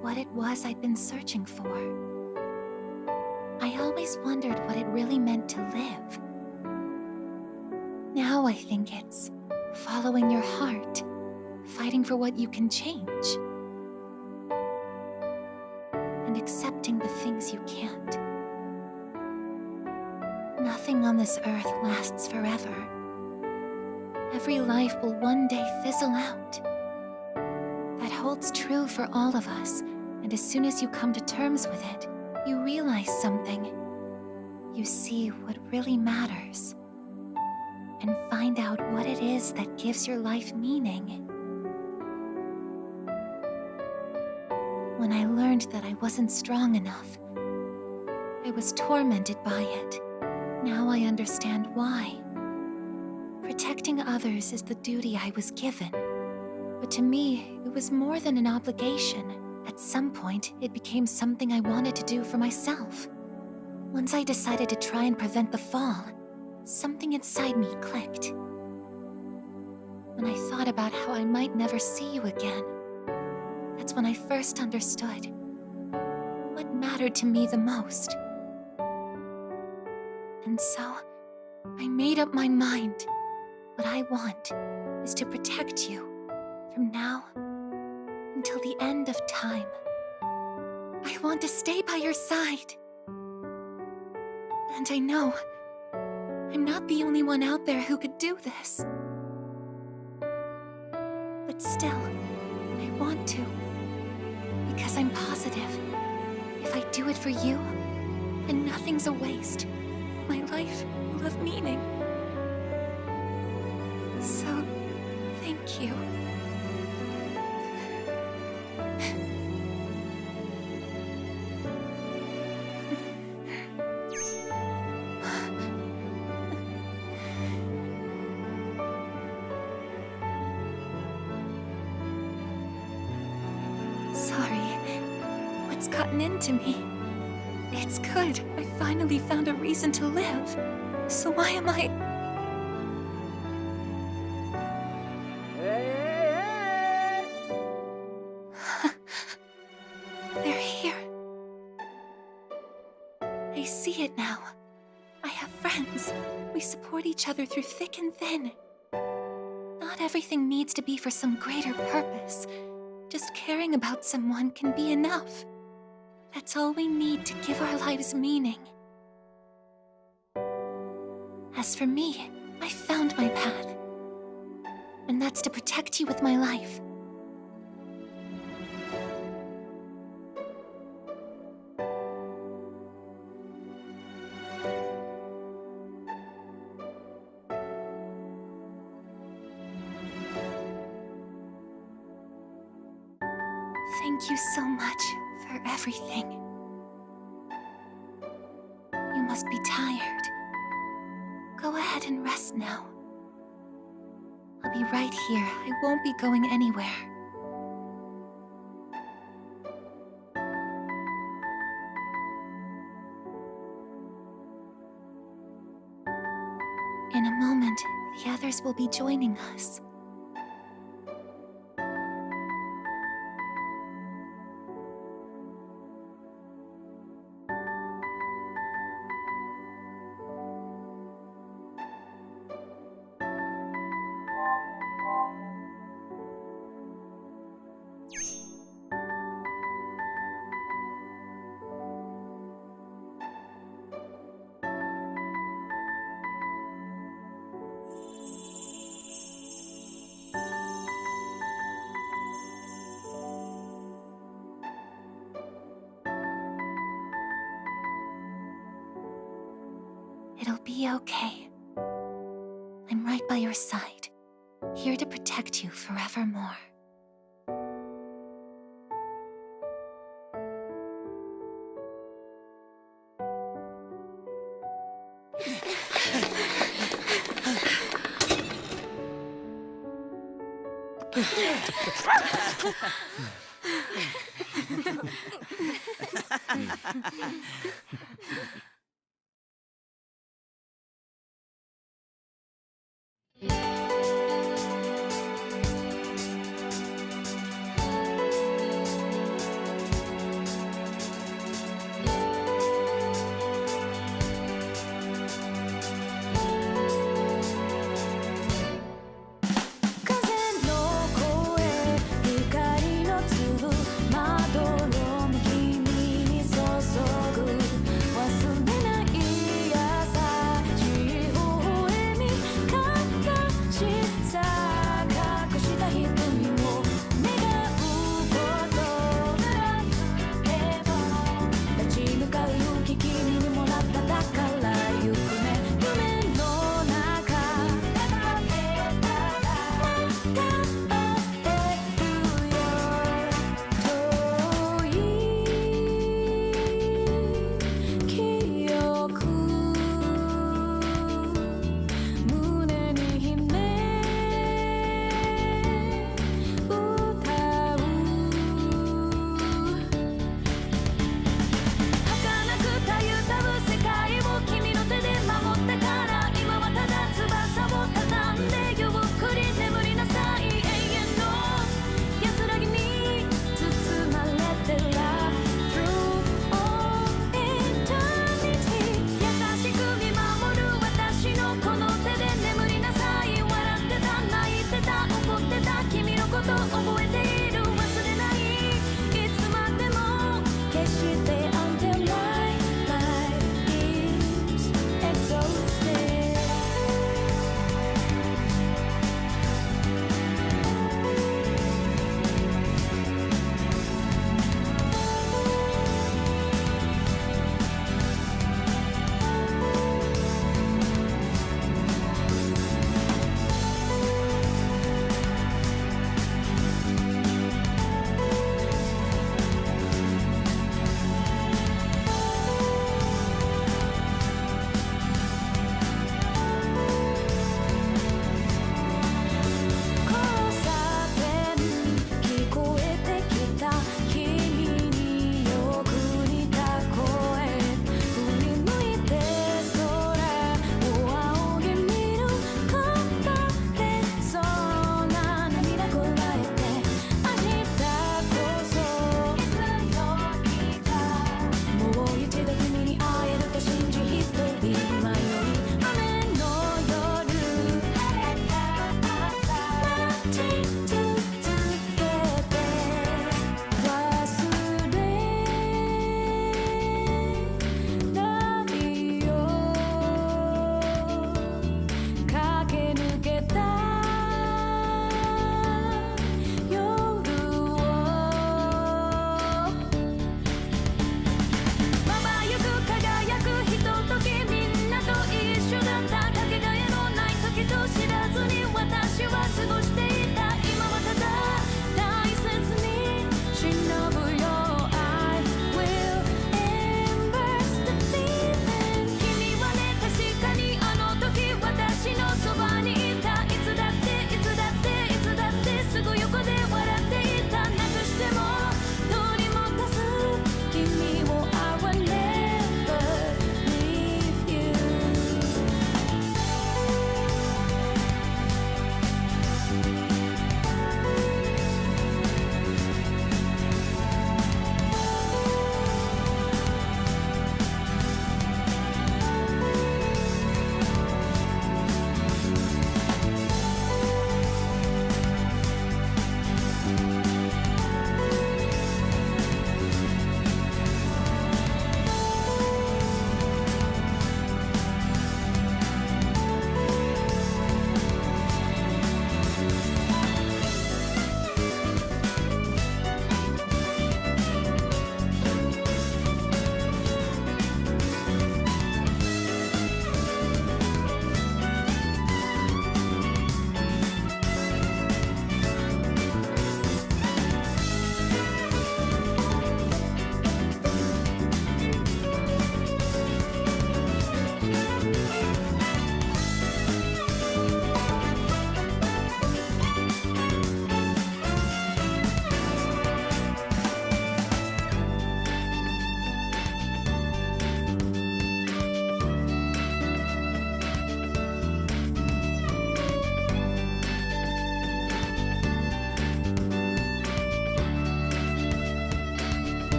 what it was I'd been searching for. I always wondered what it really meant to live. Now I think it's following your heart, fighting for what you can change, and accepting the things you can't. Nothing on this earth lasts forever. Every life will one day fizzle out. That holds true for all of us, And as soon as you come to terms with it, you realize something. You see what really matters. And find out what it is that gives your life meaning. When I learned that I wasn't strong enough, I was tormented by it. Now I understand why. Protecting others is the duty I was given. But to me, it was more than an obligation. At some point, it became something I wanted to do for myself. Once I decided to try and prevent the fall, something inside me clicked. When I thought about how I might never see you again, that's when I first understood what mattered to me the most. And so, I made up my mind. What I want is to protect you from now until the end of time. I want to stay by your side. And I know I'm not the only one out there who could do this. But still, I want to. Because I'm positive, if I do it for you, then nothing's a waste. My life will have meaning. So, thank you. What's gotten into me? It's good. I finally found a reason to live. So why am I... They're here. I see it now. I have friends. We support each other through thick and thin. Not everything needs to be for some greater purpose. Just caring about someone can be enough. That's all we need to give our lives meaning. As for me, I found my path. And that's to protect you with my life. Thank you so much for everything. You must be tired. Go ahead and rest now. I'll be right here. I won't be going anywhere. In a moment, the others will be joining us. It'll be okay. I'm right by your side, here to protect you forevermore. Wasn't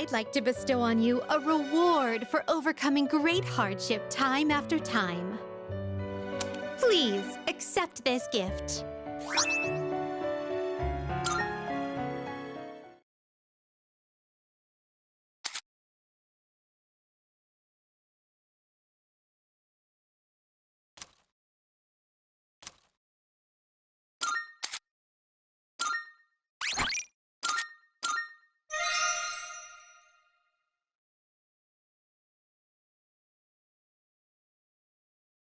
I'd like to bestow on you a reward for overcoming great hardship time after time. Please accept this gift.